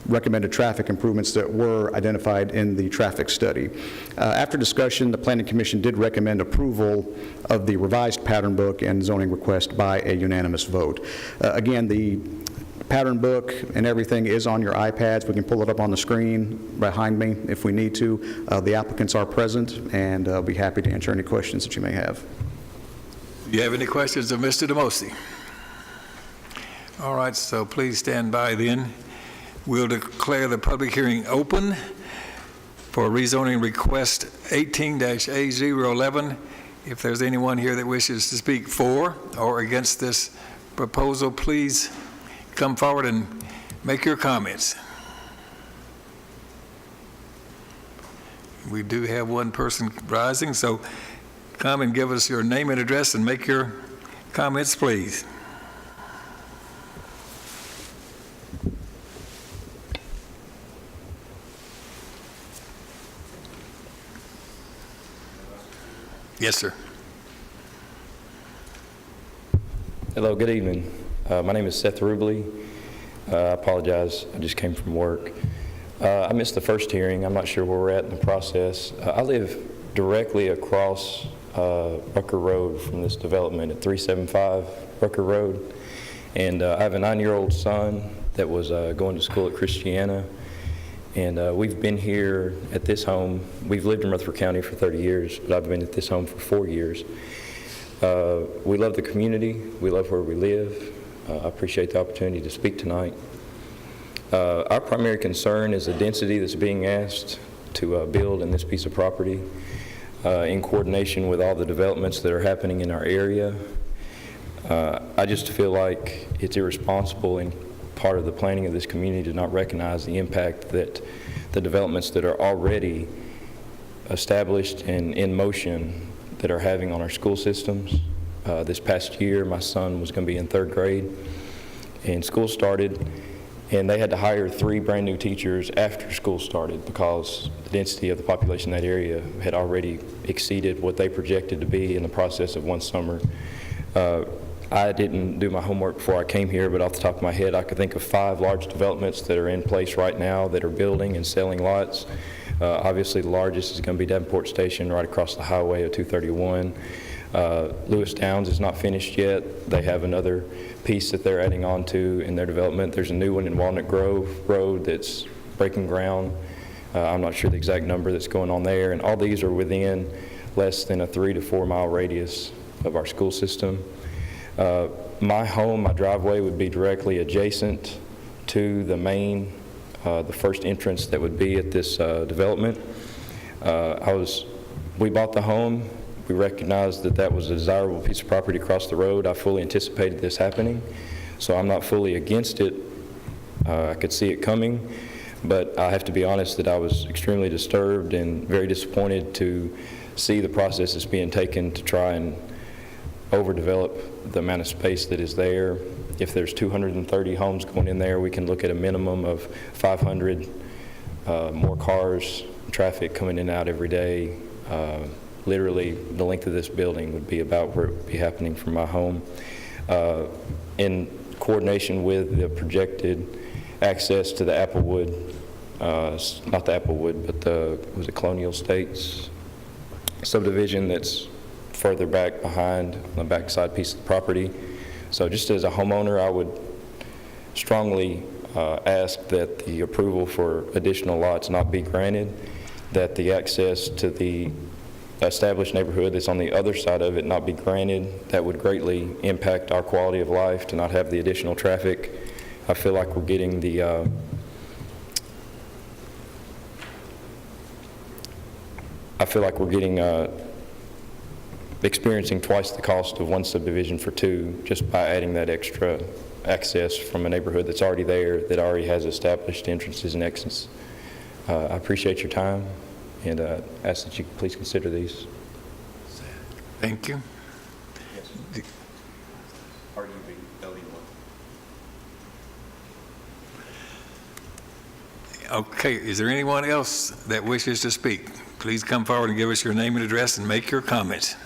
recommended traffic improvements that were identified in the traffic study. After discussion, the Planning Commission did recommend approval of the revised pattern book and zoning request by a unanimous vote. Again, the pattern book and everything is on your iPads. We can pull it up on the screen behind me if we need to. The applicants are present, and I'll be happy to answer any questions that you may have. Do you have any questions of Mr. DeMosi? All right, so please stand by then. We'll declare the public hearing open. for rezoning request 18-A011. If there's anyone here that wishes to speak for or against this proposal, please come forward and make your comments. We do have one person rising, so come and give us your name and address and make your comments, please. Yes, sir. Hello, good evening. My name is Seth Rubley. I apologize, I just came from work. I missed the first hearing. I'm not sure where we're at in the process. I live directly across Rucker Road from this development at 375 Rucker Road. And I have a 9-year-old son that was going to school at Christiana. And we've been here at this home. We've lived in Rutherford County for 30 years, but I've been at this home for 4 years. We love the community. We love where we live. I appreciate the opportunity to speak tonight. Our primary concern is the density that's being asked to build in this piece of property in coordination with all the developments that are happening in our area. I just feel like it's irresponsible and part of the planning of this community to not recognize the impact that the developments that are already established and in motion that are having on our school systems. This past year, my son was going to be in 3rd grade, and school started, and they had to hire 3 brand new teachers after school started because the density of the population in that area had already exceeded what they projected to be in the process of one summer. I didn't do my homework before I came here, but off the top of my head, I could think of 5 large developments that are in place right now that are building and selling lots. Obviously, the largest is going to be Davenport Station right across the highway of 231. Lewis Downs is not finished yet. They have another piece that they're adding on to in their development. There's a new one in Walnut Grove Road that's breaking ground. I'm not sure the exact number that's going on there. And all these are within less than a 3 to 4 mile radius of our school system. My home, my driveway would be directly adjacent to the main, the first entrance that would be at this development. We bought the home. We recognized that that was a desirable piece of property across the road. I fully anticipated this happening, so I'm not fully against it. I could see it coming, but I have to be honest that I was extremely disturbed and very disappointed to see the process that's being taken to try and overdevelop the amount of space that is there. If there's 230 homes going in there, we can look at a minimum of 500 more cars, traffic coming in and out every day. Literally, the length of this building would be about where it would be happening from my home. In coordination with the projected access to the Applewood, not the Applewood, but was it Colonial Estates subdivision that's further back behind on the backside piece of the property. So just as a homeowner, I would strongly ask that the approval for additional lots not be granted, that the access to the established neighborhood that's on the other side of it not be granted. That would greatly impact our quality of life to not have the additional traffic. I feel like we're getting the experiencing twice the cost of one subdivision for 2 just by adding that extra access from a neighborhood that's already there, that already has established entrances and exits. I appreciate your time and ask that you please consider these. Thank you. Okay, is there anyone else that wishes to speak? Please come forward and give us your name and address and make your comments.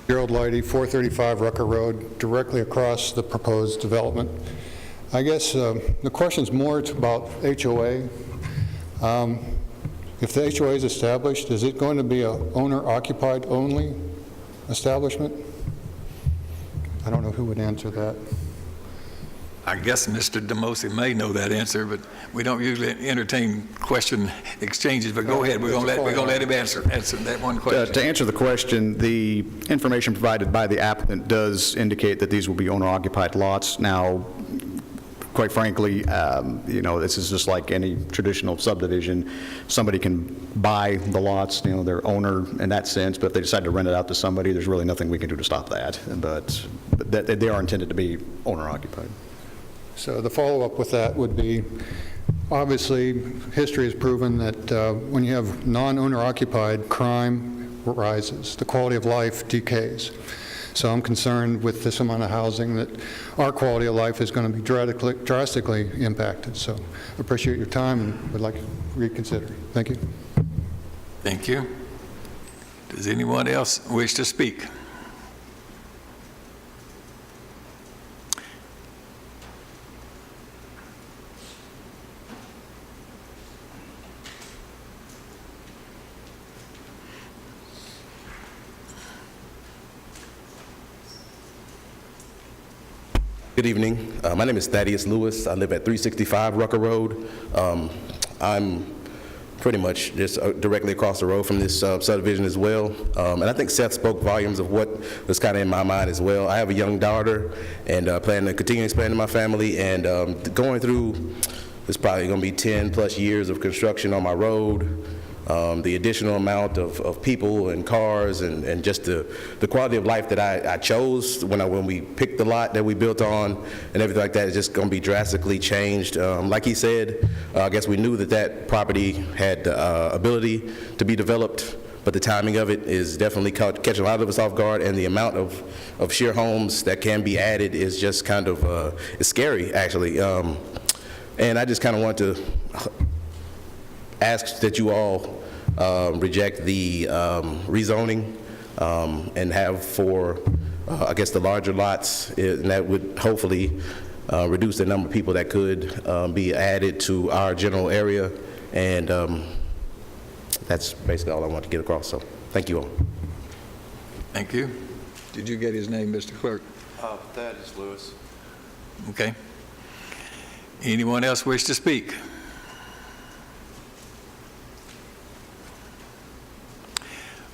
Gerald Leidy, 435 Rucker Road, directly across the proposed development. I guess the question's more about HOA. If the HOA is established, is it going to be an owner-occupied only establishment? I don't know who would answer that. I guess Mr. Demosi may know that answer, but we don't usually entertain question exchanges, but go ahead. We're going to let him answer that one question. To answer the question, the information provided by the applicant does indicate that these will be owner-occupied lots. Now, quite frankly, this is just like any traditional subdivision. Somebody can buy the lots, they're owner in that sense, but if they decide to rent it out to somebody, there's really nothing we can do to stop that. But they are intended to be owner-occupied. So the follow-up with that would be, obviously, history has proven that when you have non-owner occupied, crime rises, the quality of life decays. So I'm concerned with this amount of housing that our quality of life is going to be drastically impacted. So I appreciate your time and would like to reconsider. Thank you. Thank you. Does anyone else wish to speak? Good evening. My name is Thaddeus Lewis. I live at 365 Rucker Road. I'm pretty much just directly across the road from this subdivision as well. And I think Seth spoke volumes of what was kind of in my mind as well. I have a young daughter and plan to continue expanding my family, and going through, it's probably going to be 10 plus years of construction on my road. The additional amount of people and cars and just the quality of life that I chose when we picked the lot that we built on and everything like that is just going to be drastically changed. Like he said, I guess we knew that property had the ability to be developed, but the timing of it is definitely catching a lot of us off guard, and the amount of sheer homes that can be added is just kind of it's scary, actually. And I just kind of want to ask that you all reject the rezoning and have for, I guess, the larger lots, and that would hopefully reduce the number of people that could be added to our general area. And that's basically all I want to get across, so thank you all. Thank you. Did you get his name, Mr. Clerk? Thaddeus Lewis. Okay. Anyone else wish to speak?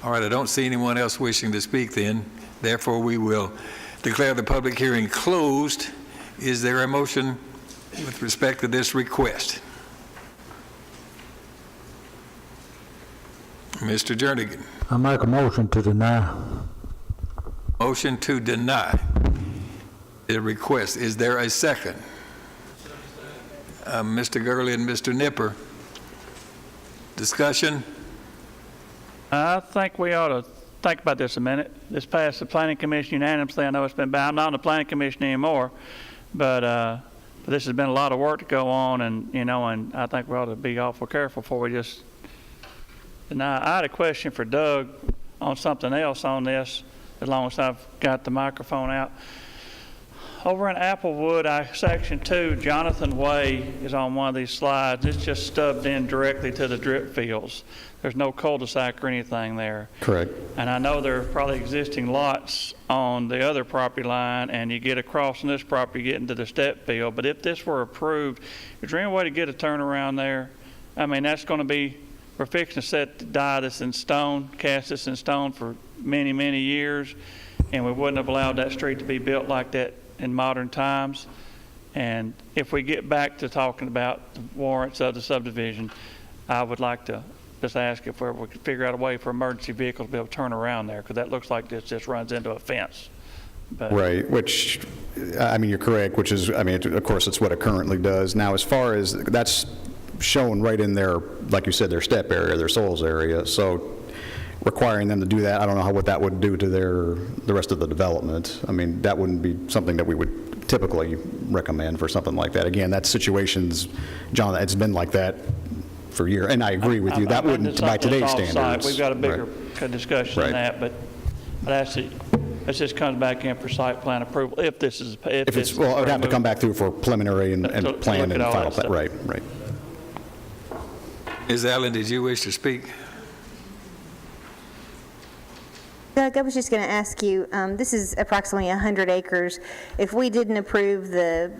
All right, I don't see anyone else wishing to speak then. Therefore, we will declare the public hearing closed. Is there a motion with respect to this request? Mr. Jernigan. I make a motion to deny. Motion to deny the request. Is there a second? Mr. Gurley and Mr. Nipper. Discussion? I think we ought to think about this a minute. This passed the Planning Commission unanimously. I know it's been bad. I'm not on the Planning Commission anymore, but this has been a lot of work to go on, and and I think we ought to be awful careful before we just deny. I had a question for Doug on something else on this, as long as I've got the microphone out. Over in Applewood, Section 2, Jonathan Way is on one of these slides. It's just stubbed in directly to the drip fields. There's no cul-de-sac or anything there. Correct. And I know there are probably existing lots on the other property line, and you get across on this property, get into the step field. But if this were approved, is there any way to get a turnaround there? I mean, that's going to be, we're fixing to set the die that's in stone, cast this in stone for many, many years, and we wouldn't have allowed that street to be built like that in modern times. And if we get back to talking about the warrants of the subdivision, I would like to just ask if we could figure out a way for emergency vehicles to be able to turn around there, because that looks like this just runs into a fence. But Right, which, I mean, you're correct, which is, I mean, of course, it's what it currently does. Now, as far as, that's shown right in their, like you said, their step area, their soils area, so requiring them to do that, I don't know what that would do to the rest of the development. I mean, that wouldn't be something that we would typically recommend for something like that. Again, that situation's, John, it's been like that for years, and I agree with you. That wouldn't, by today's standards. We've got a bigger discussion than that, but actually, this just comes back in for site plan approval, if this is, if it's. Well, it would have to come back through for preliminary and plan and final plan, right. Ms. Allen, did you wish to speak? Doug, I was just going to ask you, this is approximately 100 acres. If we didn't approve the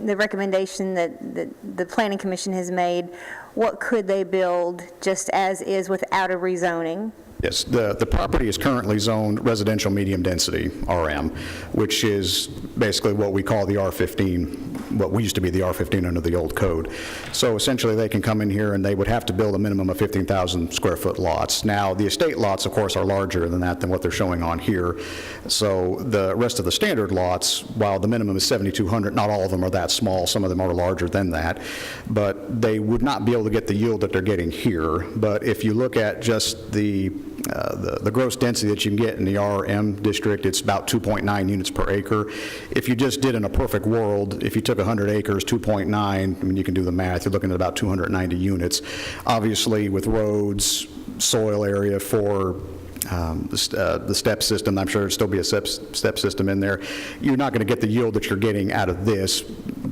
the recommendation that the Planning Commission has made, what could they build just as is without a rezoning? Yes, the property is currently zoned residential medium density, RM, which is basically what we call the R15, what we used to be the R15 under the old code. So essentially, they can come in here and they would have to build a minimum of 15,000 square foot lots. Now, the estate lots, of course, are larger than that, than what they're showing on here. So the rest of the standard lots, while the minimum is 7,200, not all of them are that small. Some of them are larger than that. But they would not be able to get the yield that they're getting here. But if you look at just the gross density that you can get in the RM district, it's about 2.9 units per acre. If you just did in a perfect world, if you took 100 acres, 2.9, I mean, you can do the math, you're looking at about 290 units. Obviously, with roads, soil area for the step system, I'm sure there'd still be a step system in there. You're not going to get the yield that you're getting out of this,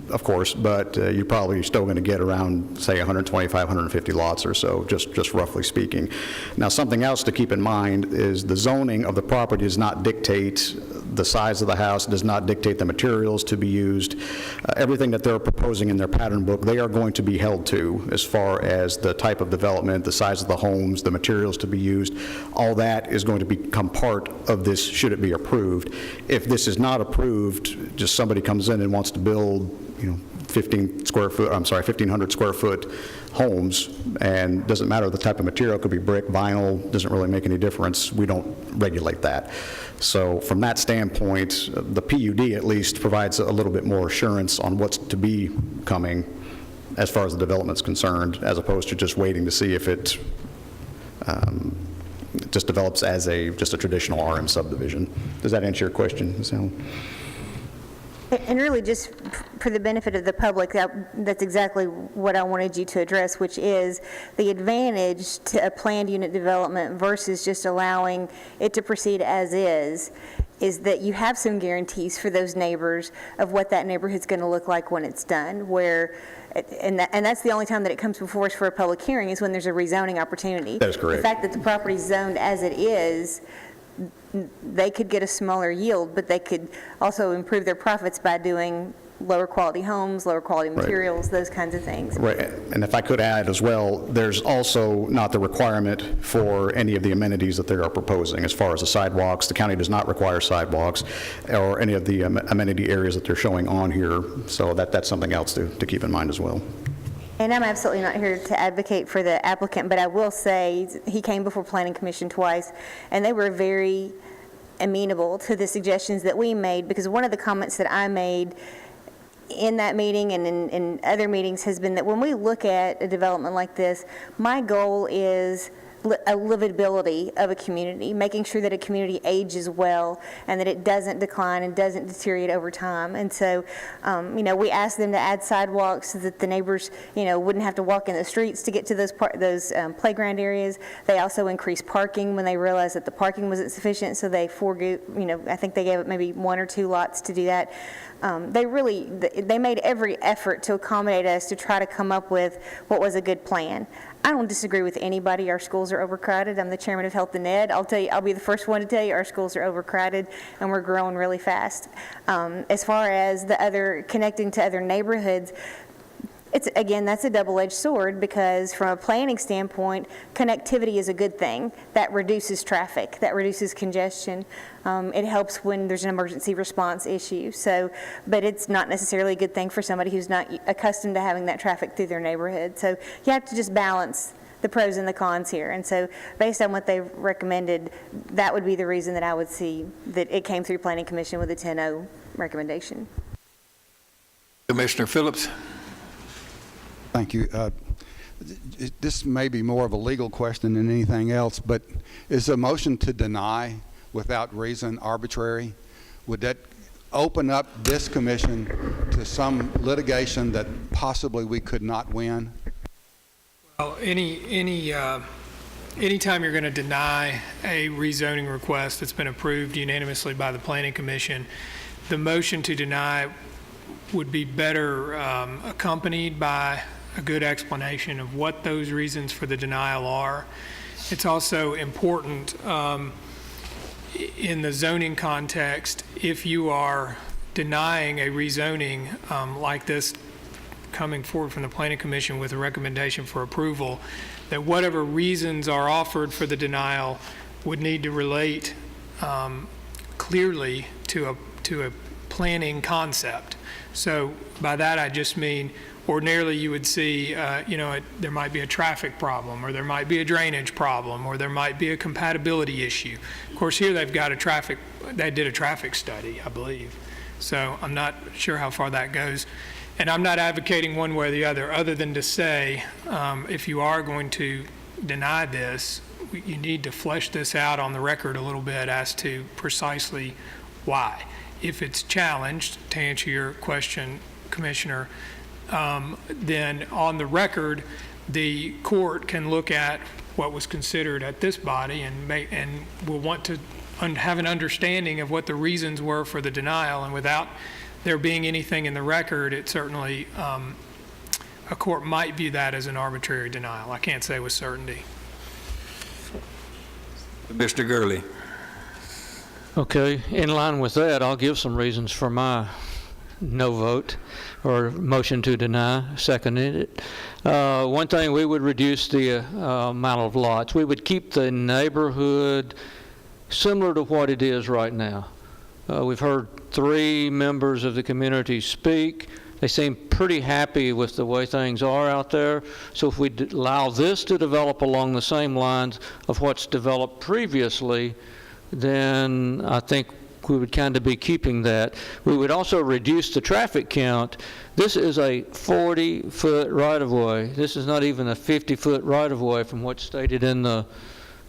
of course, but you're probably still going to get around, say, 125, 150 lots or so, just roughly speaking. Now, something else to keep in mind is the zoning of the property does not dictate the size of the house, does not dictate the materials to be used. Everything that they're proposing in their pattern book, they are going to be held to as far as the type of development, the size of the homes, the materials to be used. All that is going to become part of this should it be approved. If this is not approved, just somebody comes in and wants to build, 1,500 square foot homes, and doesn't matter the type of material, it could be brick, vinyl, doesn't really make any difference. We don't regulate that. So from that standpoint, the PUD at least provides a little bit more assurance on what's to be coming as far as the development's concerned, as opposed to just waiting to see if it just develops as just a traditional RM subdivision. Does that answer your question, Ms. Allen? And really, just for the benefit of the public, that's exactly what I wanted you to address, which is the advantage to a planned unit development versus just allowing it to proceed as is that you have some guarantees for those neighbors of what that neighborhood's going to look like when it's done, and that's the only time that it comes before us for a public hearing is when there's a rezoning opportunity. That is correct. The fact that the property's zoned as it is, they could get a smaller yield, but they could also improve their profits by doing lower quality homes, lower quality materials, those kinds of things. Right, and if I could add as well, there's also not the requirement for any of the amenities that they are proposing. As far as the sidewalks, the county does not require sidewalks or any of the amenity areas that they're showing on here, so that's something else to keep in mind as well. And I'm absolutely not here to advocate for the applicant, but I will say he came before Planning Commission twice, and they were very amenable to the suggestions that we made, because one of the comments that I made in that meeting and in other meetings has been that when we look at a development like this, my goal is a livability of a community, making sure that a community ages well and that it doesn't decline and doesn't deteriorate over time. And so, we asked them to add sidewalks so that the neighbors, wouldn't have to walk in the streets to get to those playground areas. They also increased parking when they realized that the parking wasn't sufficient, so they I think they gave it maybe 1 or 2 lots to do that. They made every effort to accommodate us to try to come up with what was a good plan. I don't disagree with anybody. Our schools are overcrowded. I'm the chairman of Health and Ed. I'll be the first one to tell you our schools are overcrowded and we're growing really fast. As far as connecting to other neighborhoods, that's a double-edged sword, because from a planning standpoint, connectivity is a good thing. That reduces traffic, that reduces congestion. It helps when there's an emergency response issue. But it's not necessarily a good thing for somebody who's not accustomed to having that traffic through their neighborhood. So you have to just balance the pros and the cons here. And so based on what they've recommended, that would be the reason that I would see that it came through Planning Commission with a 10-0 recommendation. Commissioner Phillips. Thank you. This may be more of a legal question than anything else, but is a motion to deny without reason arbitrary? Would that open up this commission to some litigation that possibly we could not win? Well, anytime you're going to deny a rezoning request that's been approved unanimously by the Planning Commission, the motion to deny would be better accompanied by a good explanation of what those reasons for the denial are. It's also important in the zoning context, if you are denying a rezoning like this, coming forward from the Planning Commission with a recommendation for approval, that whatever reasons are offered for the denial would need to relate clearly to a planning concept. So by that I just mean, ordinarily you would see, there might be a traffic problem, or there might be a drainage problem, or there might be a compatibility issue. Of course, here they did a traffic study, I believe. So I'm not sure how far that goes. And I'm not advocating one way or the other than to say, if you are going to deny this, you need to flesh this out on the record a little bit as to precisely why. If it's challenged, to answer your question, Commissioner, then on the record, the court can look at what was considered at this body and will want to have an understanding of what the reasons were for the denial. And without there being anything in the record, it certainly, a court might view that as an arbitrary denial. I can't say with certainty. Mr. Gurley. Okay, in line with that, I'll give some reasons for my no vote or motion to deny. Seconded it. One thing, we would reduce the amount of lots. We would keep the neighborhood similar to what it is right now. We've heard 3 members of the community speak. They seem pretty happy with the way things are out there. So if we allow this to develop along the same lines of what's developed previously, then I think we would kind of be keeping that. We would also reduce the traffic count. This is a 40-foot right-of-way. This is not even a 50-foot right-of-way from what's stated in the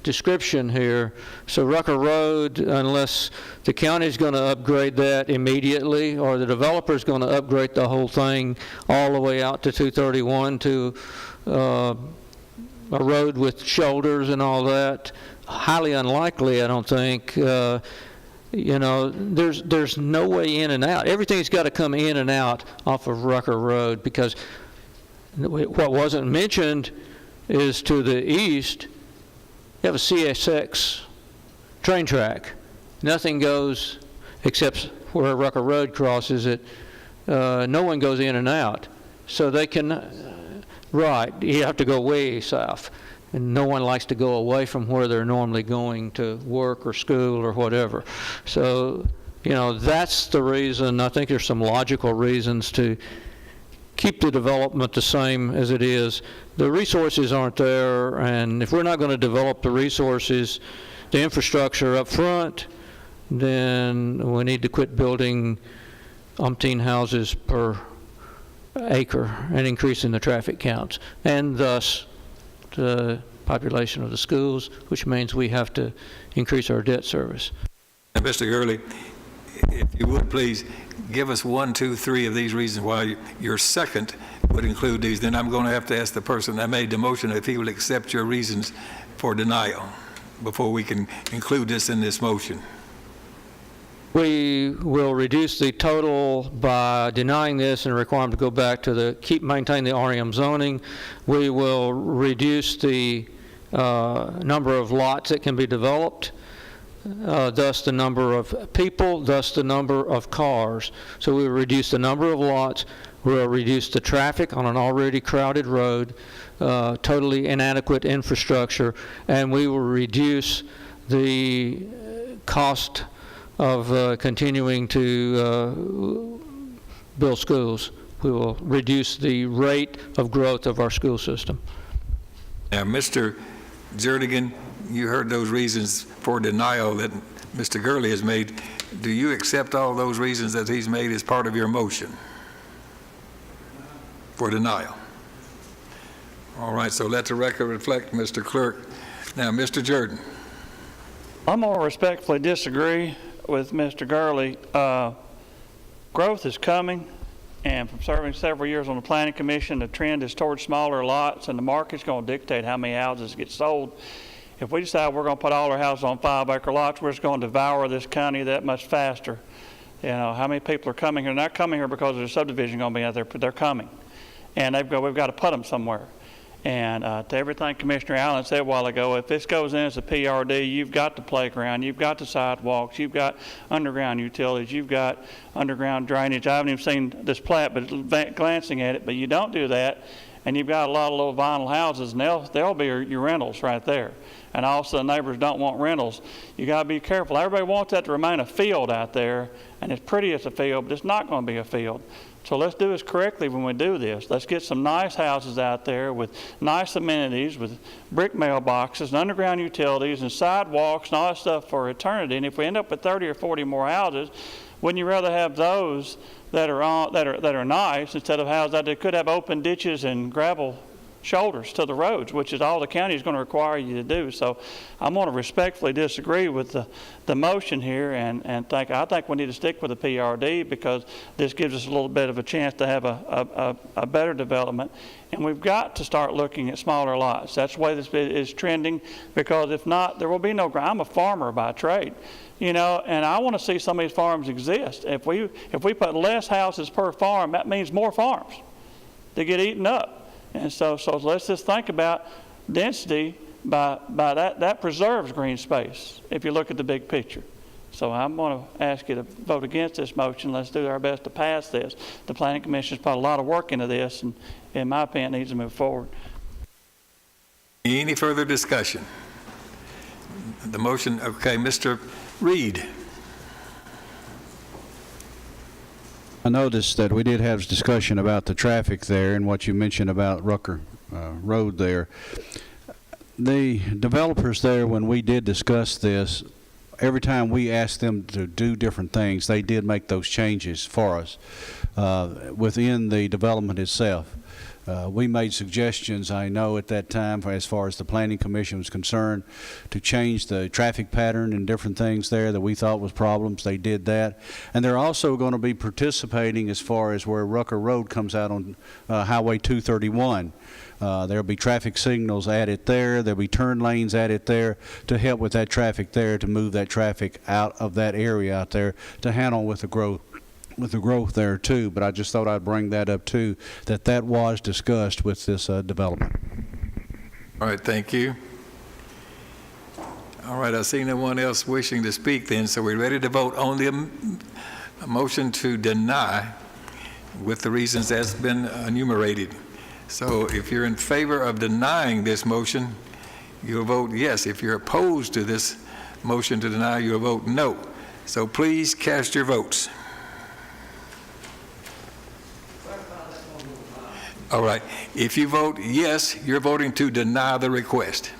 description here. So Rucker Road, unless the county's going to upgrade that immediately, or the developer's going to upgrade the whole thing all the way out to 231 to a road with shoulders and all that, highly unlikely, I don't think. There's no way in and out. Everything's got to come in and out off of Rucker Road, because what wasn't mentioned is to the east, you have a CSX train track. Nothing goes except where Rucker Road crosses it. No one goes in and out. So they can, right, you have to go way south. And no one likes to go away from where they're normally going to work or school or whatever. So, that's the reason. I think there's some logical reasons to keep the development the same as it is. The resources aren't there, and if we're not going to develop the resources, the infrastructure up front, then we need to quit building umpteen houses per acre and increasing the traffic counts, and thus the population of the schools, which means we have to increase our debt service. Now, Mr. Gurley, if you would please give us 1, 2, 3 of these reasons why your second would include these. Then I'm going to have to ask the person that made the motion if he will accept your reasons for denial before we can include this in this motion. We will reduce the total by denying this and require them to go back to maintain the REM zoning. We will reduce the number of lots that can be developed, thus the number of people, thus the number of cars. So we will reduce the number of lots, we'll reduce the traffic on an already crowded road, totally inadequate infrastructure, and we will reduce the cost of continuing to build schools. We will reduce the rate of growth of our school system. Now, Mr. Jernigan, you heard those reasons for denial that Mr. Gurley has made. Do you accept all those reasons that he's made as part of your motion for denial? All right, so let the record reflect, Mr. Clerk. Now, Mr. Jordan. I'm going to respectfully disagree with Mr. Gurley. Growth is coming, and from serving several years on the Planning Commission, the trend is towards smaller lots, and the market's going to dictate how many houses get sold. If we decide we're going to put all our houses on 5-acre lots, we're just going to devour this county that much faster. How many people are coming here? They're not coming here because there's a subdivision going to be out there, but they're coming. And we've got to put them somewhere. And to everything Commissioner Allen said a while ago, if this goes in as a PRD, you've got the playground, you've got the sidewalks, you've got underground utilities, you've got underground drainage. I haven't even seen this plat, but glancing at it, but you don't do that, and you've got a lot of little vinyl houses, and they'll be your rentals right there. And also the neighbors don't want rentals. You got to be careful. Everybody wants that to remain a field out there, and it's pretty as a field, but it's not going to be a field. So let's do this correctly when we do this. Let's get some nice houses out there with nice amenities, with brick mailboxes and underground utilities and sidewalks and all that stuff for eternity. And if we end up with 30 or 40 more houses, wouldn't you rather have those that are nice instead of houses that could have open ditches and gravel shoulders to the roads, which is all the county is going to require you to do? So I'm going to respectfully disagree with the motion here and I think we need to stick with the PRD because this gives us a little bit of a chance to have a better development. And we've got to start looking at smaller lots. That's the way this is trending, because if not, there will be no ground. I'm a farmer by trade, and I want to see some of these farms exist. If we put less houses per farm, that means more farms. They get eaten up. And so let's just think about density by that preserves green space if you look at the big picture. So I'm going to ask you to vote against this motion. Let's do our best to pass this. The Planning Commission has put a lot of work into this, and in my opinion, it needs to move forward. Any further discussion? The motion, okay, Mr. Reed. I noticed that we did have discussion about the traffic there and what you mentioned about Rucker Road there. The developers there, when we did discuss this, every time we asked them to do different things, they did make those changes for us within the development itself. We made suggestions, I know, at that time, as far as the Planning Commission was concerned, to change the traffic pattern and different things there that we thought was problems. They did that. And they're also going to be participating as far as where Rucker Road comes out on Highway 231. There'll be traffic signals added there. There'll be turn lanes added there to help with that traffic there, to move that traffic out of that area out there to handle with the growth there too. But I just thought I'd bring that up too, that was discussed with this development. All right, thank you. All right, I see no one else wishing to speak then, so we're ready to vote on the motion to deny with the reasons that's been enumerated. So if you're in favor of denying this motion, you'll vote yes. If you're opposed to this motion to deny, you'll vote no. So please cast your votes. All right. If you vote yes, you're voting to deny the request.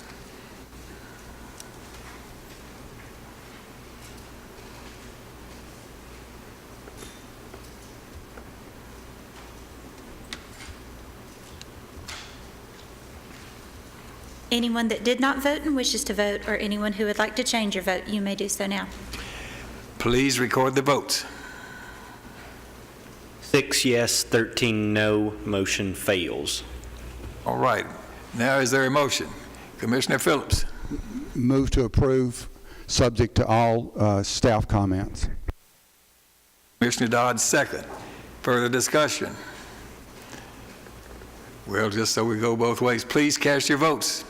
Anyone that did not vote and wishes to vote, or anyone who would like to change your vote, you may do so now. Please record the votes. 6 yes, 13 no, motion fails. All right. Now is there a motion? Commissioner Phillips. Move to approve, subject to all staff comments. Commissioner Dodd, second. Further discussion? Well, just so we go both ways, please cast your votes.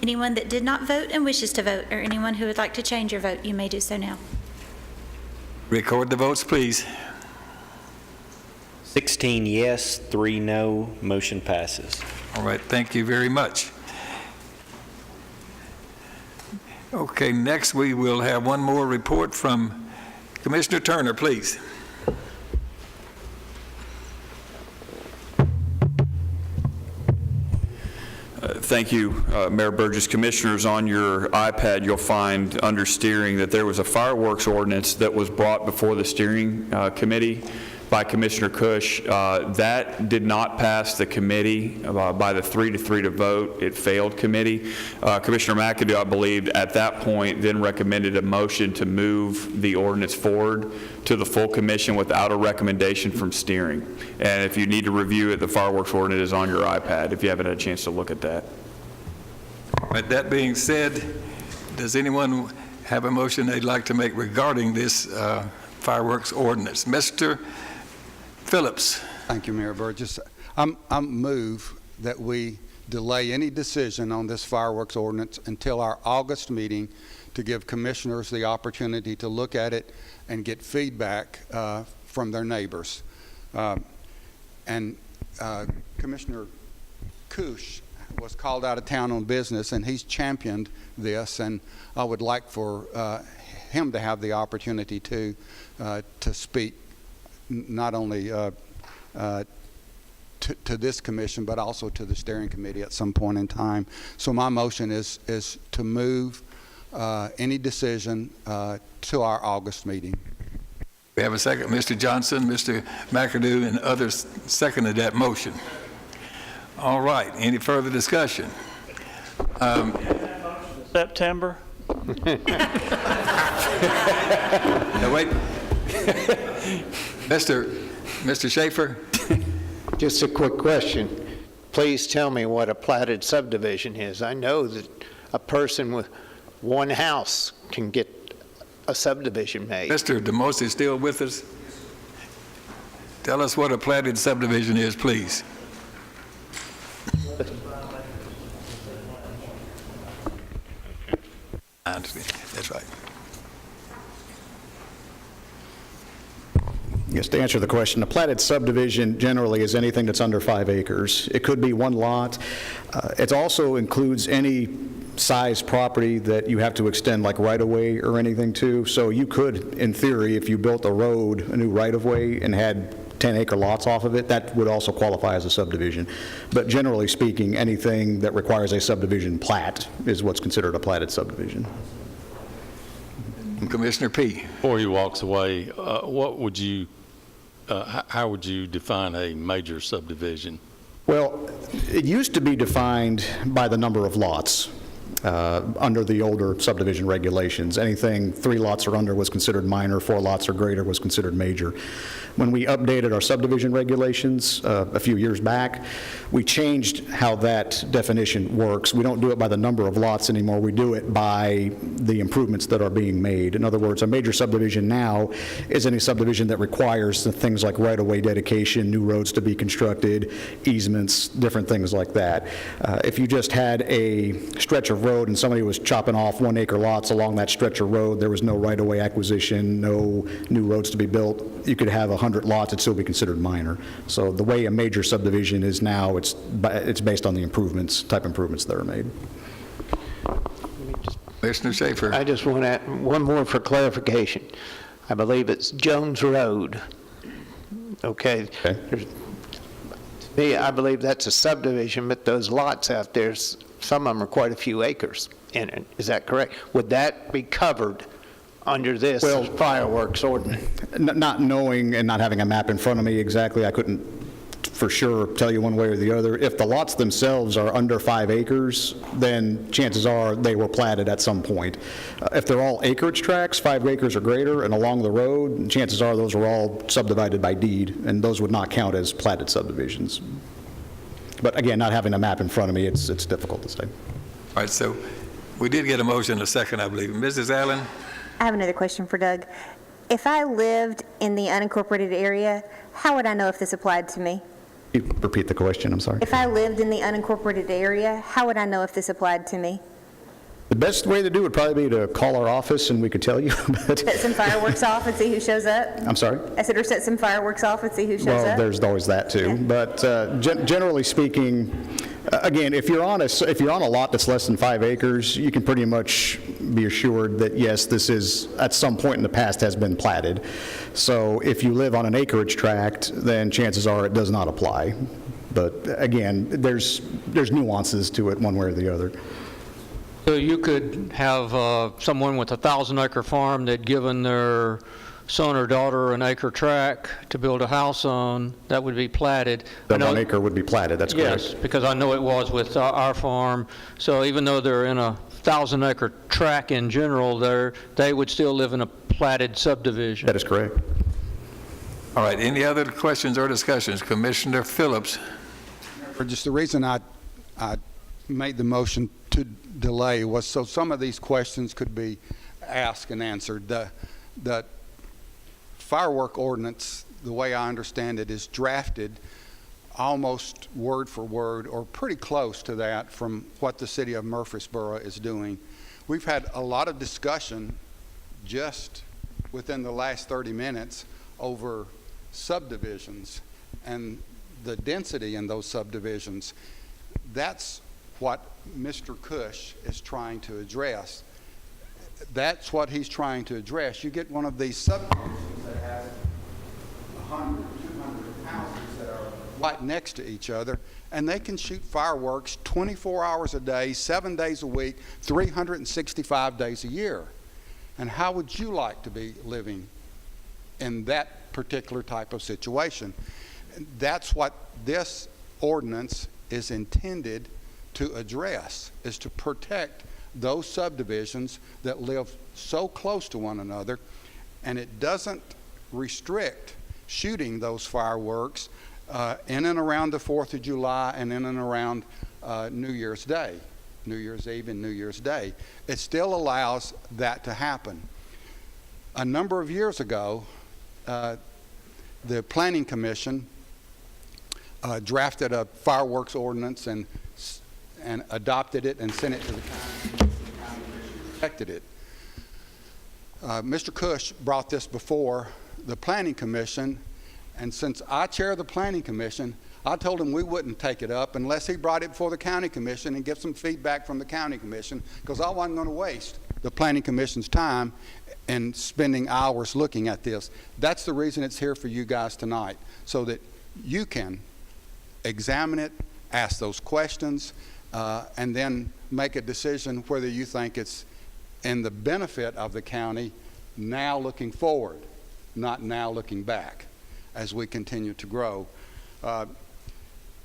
Anyone that did not vote and wishes to vote, or anyone who would like to change your vote, you may do so now. Record the votes, please. 16 yes, 3 no, motion passes. All right, thank you very much. Okay, next we will have one more report from Commissioner Turner, please. Thank you, Mayor Burgess. Commissioners, on your iPad, you'll find under steering that there was a fireworks ordinance that was brought before the steering committee by Commissioner Cush. That did not pass the committee by the 3-3 vote. It failed committee. Commissioner McAdoo, I believe, at that point then recommended a motion to move the ordinance forward to the full commission without a recommendation from steering. And if you need to review it, the fireworks ordinance is on your iPad if you haven't had a chance to look at that. But that being said, does anyone have a motion they'd like to make regarding this fireworks ordinance? Mr. Phillips. Thank you, Mayor Burgess. I'm move that we delay any decision on this fireworks ordinance until our August meeting to give commissioners the opportunity to look at it and get feedback from their neighbors. Commissioner Kusch was called out of town on business, and he's championed this, and I would like for him to have the opportunity to speak not only to this commission, but also to the steering committee at some point in time. So my motion is to move any decision to our August meeting. We have a second. Mr. Johnson, Mr. McAdoo, and others seconded that motion. All right. Any further discussion? September. Now wait. Mr. Schaefer? Just a quick question. Please tell me what a platted subdivision is. I know that a person with one house can get a subdivision made. Mr. DeMos is still with us? Tell us what a platted subdivision is, please. I understand. That's right. Yes, to answer the question, a platted subdivision generally is anything that's under 5 acres. It could be one lot. It also includes any size property that you have to extend like right-of-way or anything to. So you could, in theory, if you built a road, a new right-of-way, and had 10-acre lots off of it, that would also qualify as a subdivision. But generally speaking, anything that requires a subdivision plat is what's considered a platted subdivision. Commissioner P. Before he walks away, what would you, how would you define a major subdivision? Well, it used to be defined by the number of lots under the older subdivision regulations. Anything 3 lots or under was considered minor, 4 lots or greater was considered major. When we updated our subdivision regulations a few years back, we changed how that definition works. We don't do it by the number of lots anymore. We do it by the improvements that are being made. In other words, a major subdivision now is any subdivision that requires things like right-of-way dedication, new roads to be constructed, easements, different things like that. If you just had a stretch of road and somebody was chopping off 1-acre lots along that stretch of road, there was no right-of-way acquisition, no new roads to be built, you could have 100 lots, it'd still be considered minor. So the way a major subdivision is now, it's based on the improvements, type improvements that are made. Commissioner Schaefer. I just want to add one more for clarification. I believe it's Jones Road. Okay. To me, I believe that's a subdivision, but those lots out there, some of them are quite a few acres in it. Is that correct? Would that be covered under this fireworks ordinance? Not knowing and not having a map in front of me exactly, I couldn't for sure tell you one way or the other. If the lots themselves are under 5 acres, then chances are they were platted at some point. If they're all acreage tracts, 5 acres or greater, and along the road, chances are those were all subdivided by deed, and those would not count as platted subdivisions. But again, not having a map in front of me, it's difficult to say. All right, so we did get a motion, a second, I believe. Mrs. Allen? I have another question for Doug. If I lived in the unincorporated area, how would I know if this applied to me? Repeat the question, I'm sorry. If I lived in the unincorporated area, how would I know if this applied to me? The best way to do it would probably be to call our office and we could tell you. Set some fireworks off and see who shows up? I'm sorry? I said, or set some fireworks off and see who shows up? Well, there's always that too. Yeah. But generally speaking, again, if you're on a lot that's less than 5 acres, you can pretty much be assured that yes, this is at some point in the past has been platted. So if you live on an acreage tract, then chances are it does not apply. But again, there's nuances to it one way or the other. So you could have someone with a 1,000-acre farm that given their son or daughter an acre tract to build a house on, that would be platted. The 1 acre would be platted, that's correct. Yes, because I know it was with our farm. So even though they're in a 1,000-acre tract in general, they would still live in a platted subdivision. That is correct. All right, any other questions or discussions? Commissioner Phillips. Just the reason I made the motion to delay was so some of these questions could be asked and answered. The firework ordinance, the way I understand it, is drafted almost word for word or pretty close to that from what the city of Murfreesboro is doing. We've had a lot of discussion just within the last 30 minutes over subdivisions and the density in those subdivisions. That's what Mr. Cush is trying to address. That's what he's trying to address. You get one of these subdivisions that has 100, 200 houses that are right next to each other, and they can shoot fireworks 24 hours a day, 7 days a week, 365 days a year. And how would you like to be living in that particular type of situation? That's what this ordinance is intended to address, is to protect those subdivisions that live so close to one another, and it doesn't restrict shooting those fireworks in and around the 4th of July and in and around New Year's Day, New Year's Eve and New Year's Day. It still allows that to happen. A number of years ago, the Planning Commission drafted a fireworks ordinance and adopted it and sent it to the county. Protected it. Mr. Cush brought this before the Planning Commission, and since I chair the Planning Commission, I told him we wouldn't take it up unless he brought it before the County Commission and get some feedback from the County Commission, because I wasn't going to waste the Planning Commission's time and spending hours looking at this. That's the reason it's here for you guys tonight, so that you can examine it, ask those questions, and then make a decision whether you think it's in the benefit of the county now looking forward, not now looking back as we continue to grow.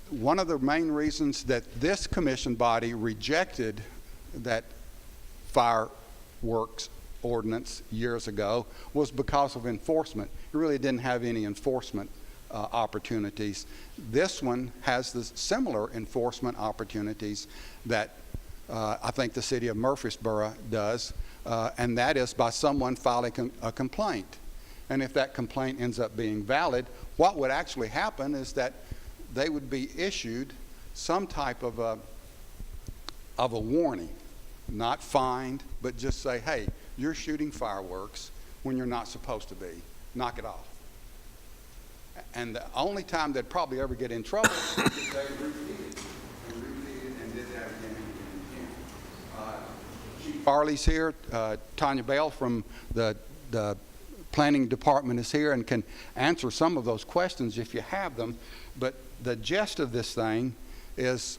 One of the main reasons that this commission body rejected that fireworks ordinance years ago was because of enforcement. It really didn't have any enforcement opportunities. This one has the similar enforcement opportunities that I think the city of Murfreesboro does, and that is by someone filing a complaint. And if that complaint ends up being valid, what would actually happen is that they would be issued some type of a warning, not fined, but just say, hey, you're shooting fireworks when you're not supposed to be. Knock it off. And the only time they'd probably ever get in trouble is if they repeated and did that again and again. Chief Farley's here. Tanya Bell from the Planning Department is here and can answer some of those questions if you have them. But the gist of this thing is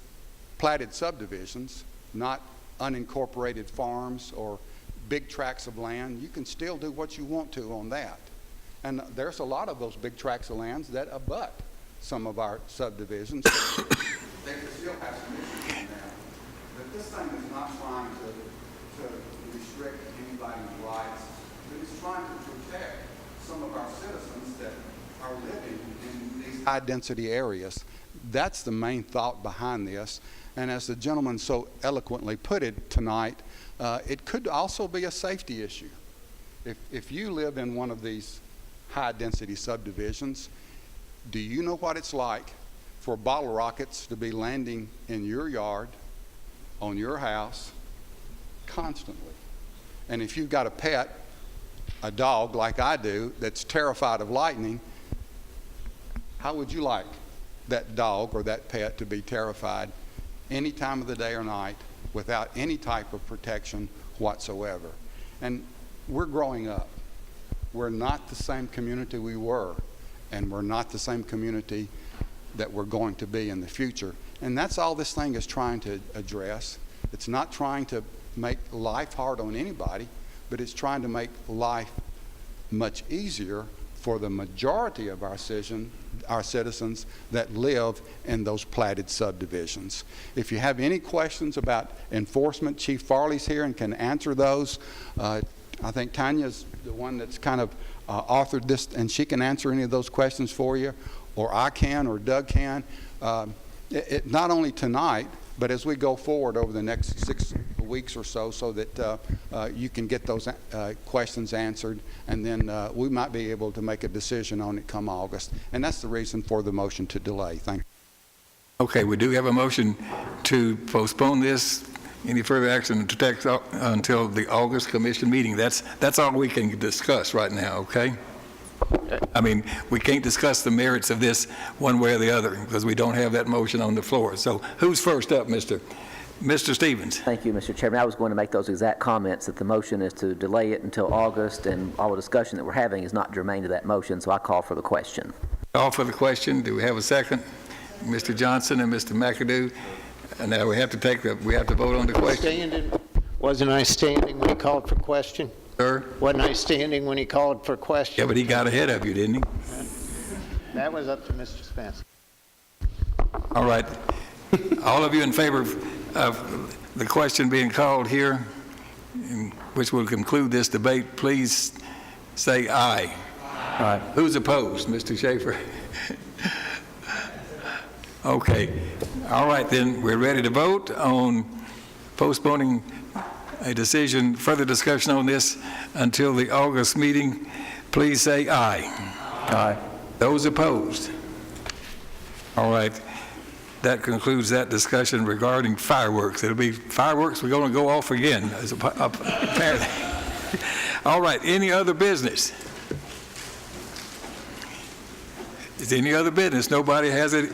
platted subdivisions, not unincorporated farms or big tracts of land. You can still do what you want to on that. And there's a lot of those big tracts of lands that abut some of our subdivisions. They can still have some issues in that. But this thing is not trying to restrict anybody's rights, but it's trying to protect some of our citizens that are living in these high-density areas. That's the main thought behind this. And as the gentleman so eloquently put it tonight, it could also be a safety issue. If you live in one of these high-density subdivisions, do you know what it's like for bottle rockets to be landing in your yard, on your house, constantly? And if you've got a pet, a dog like I do, that's terrified of lightning, how would you like that dog or that pet to be terrified any time of the day or night without any type of protection whatsoever? And we're growing up. We're not the same community we were, and we're not the same community that we're going to be in the future. And that's all this thing is trying to address. It's not trying to make life hard on anybody, but it's trying to make life much easier for the majority of our citizens that live in those platted subdivisions. If you have any questions about enforcement, Chief Farley's here and can answer those. I think Tanya's the one that's kind of authored this, and she can answer any of those questions for you, or I can, or Doug can. Not only tonight, But as we go forward over the next 6 weeks or so that you can get those questions answered, and then we might be able to make a decision on it come August. And that's the reason for the motion to delay. Thank you. Okay, we do have a motion to postpone this, any further action to take until the August commission meeting. That's all we can discuss right now, okay? I mean, we can't discuss the merits of this one way or the other because we don't have that motion on the floor. So who's first up, Mr. Stevens? Thank you, Mr. Chairman. I was going to make those exact comments, that the motion is to delay it until August, and all the discussion that we're having is not germane to that motion, so I call for the question. Call for the question. Do we have a second? Mr. Johnson and Mr. McAdoo. And now we have to vote on the question. Wasn't I standing when he called for question? Sir? Wasn't I standing when he called for question? Yeah, but he got ahead of you, didn't he? That was up to Mr. Spencer. All right. All of you in favor of the question being called here, which will conclude this debate, please say aye. Aye. Who's opposed? Mr. Schaefer? Okay. All right, then. We're ready to vote on postponing a decision, further discussion on this until the August meeting. Please say aye. Aye. Those opposed? All right. That concludes that discussion regarding fireworks. It'll be fireworks. We're going to go off again, as apparently. All right. Any other business? Is there any other business? Nobody has it.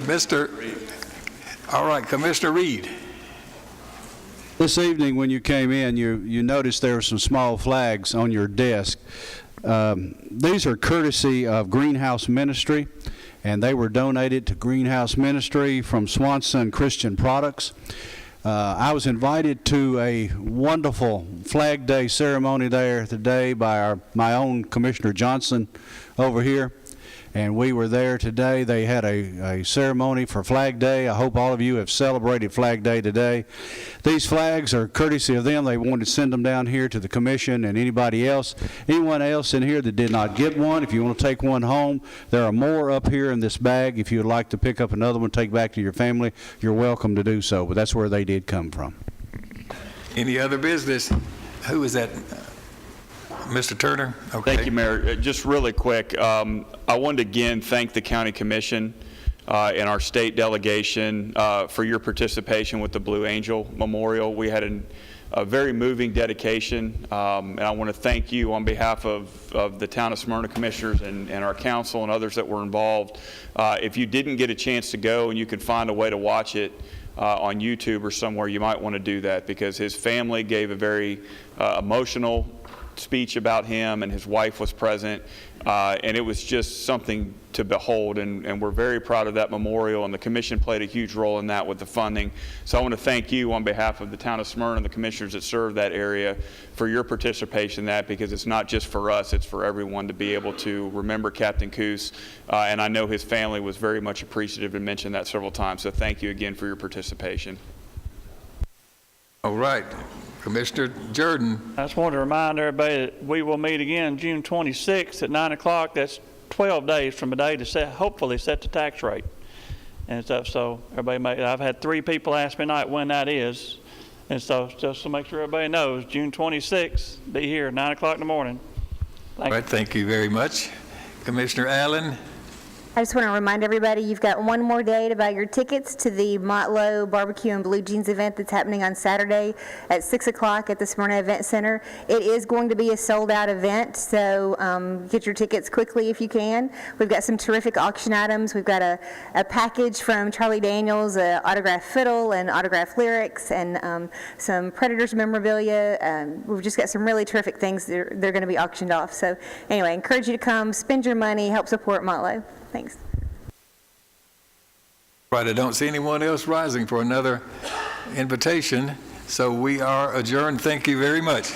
All right, Commissioner Reed. This evening when you came in, you noticed there were some small flags on your desk. These are courtesy of Greenhouse Ministry, and they were donated to Greenhouse Ministry from Swanson Christian Products. I was invited to a wonderful Flag Day ceremony there today by my own Commissioner Johnson over here. And we were there today. They had a ceremony for Flag Day. I hope all of you have celebrated Flag Day today. These flags are courtesy of them. They wanted to send them down here to the commission and anybody else. Anyone else in here that did not get one, if you want to take one home, there are more up here in this bag. If you would like to pick up another one, take back to your family, you're welcome to do so. But that's where they did come from. Any other business? Who is that? Mr. Turner? Okay. Thank you, Mayor. Just really quick, I wanted to again thank the County Commission and our state delegation for your participation with the Blue Angel Memorial. We had a very moving dedication, and I want to thank you on behalf of the Town of Smyrna Commissioners and our council and others that were involved. If you didn't get a chance to go and you can find a way to watch it on YouTube or somewhere, you might want to do that, because his family gave a very emotional speech about him, and his wife was present, and it was just something to behold, and we're very proud of that memorial, and the commission played a huge role in that with the funding. So I want to thank you on behalf of the Town of Smyrna and the commissioners that serve that area for your participation in that, because it's not just for us, it's for everyone to be able to remember Captain Coos, and I know his family was very much appreciative and mentioned that several times, so thank you again for your participation. All right. Commissioner Jordan. I just want to remind everybody that we will meet again June 26th at 9 o'clock. That's 12 days from today to hopefully set the tax rate and stuff. So everybody, I've had 3 people ask me tonight when that is. And so just to make sure everybody knows, June 26th, be here at 9 o'clock in the morning. All right, thank you very much. Commissioner Allen. I just want to remind everybody, you've got one more day to buy your tickets to the Motlow Barbecue and Blue Jeans event that's happening on Saturday at 6 o'clock at the Smyrna Event Center. It is going to be a sold-out event, so get your tickets quickly if you can. We've got some terrific auction items. We've got a package from Charlie Daniels, an autographed fiddle and autographed lyrics, and some Predators memorabilia. We've just got some really terrific things they're going to be auctioned off. So anyway, I encourage you to come, spend your money, help support Motlow. Thanks. Right, I don't see anyone else rising for another invitation, so we are adjourned. Thank you very much.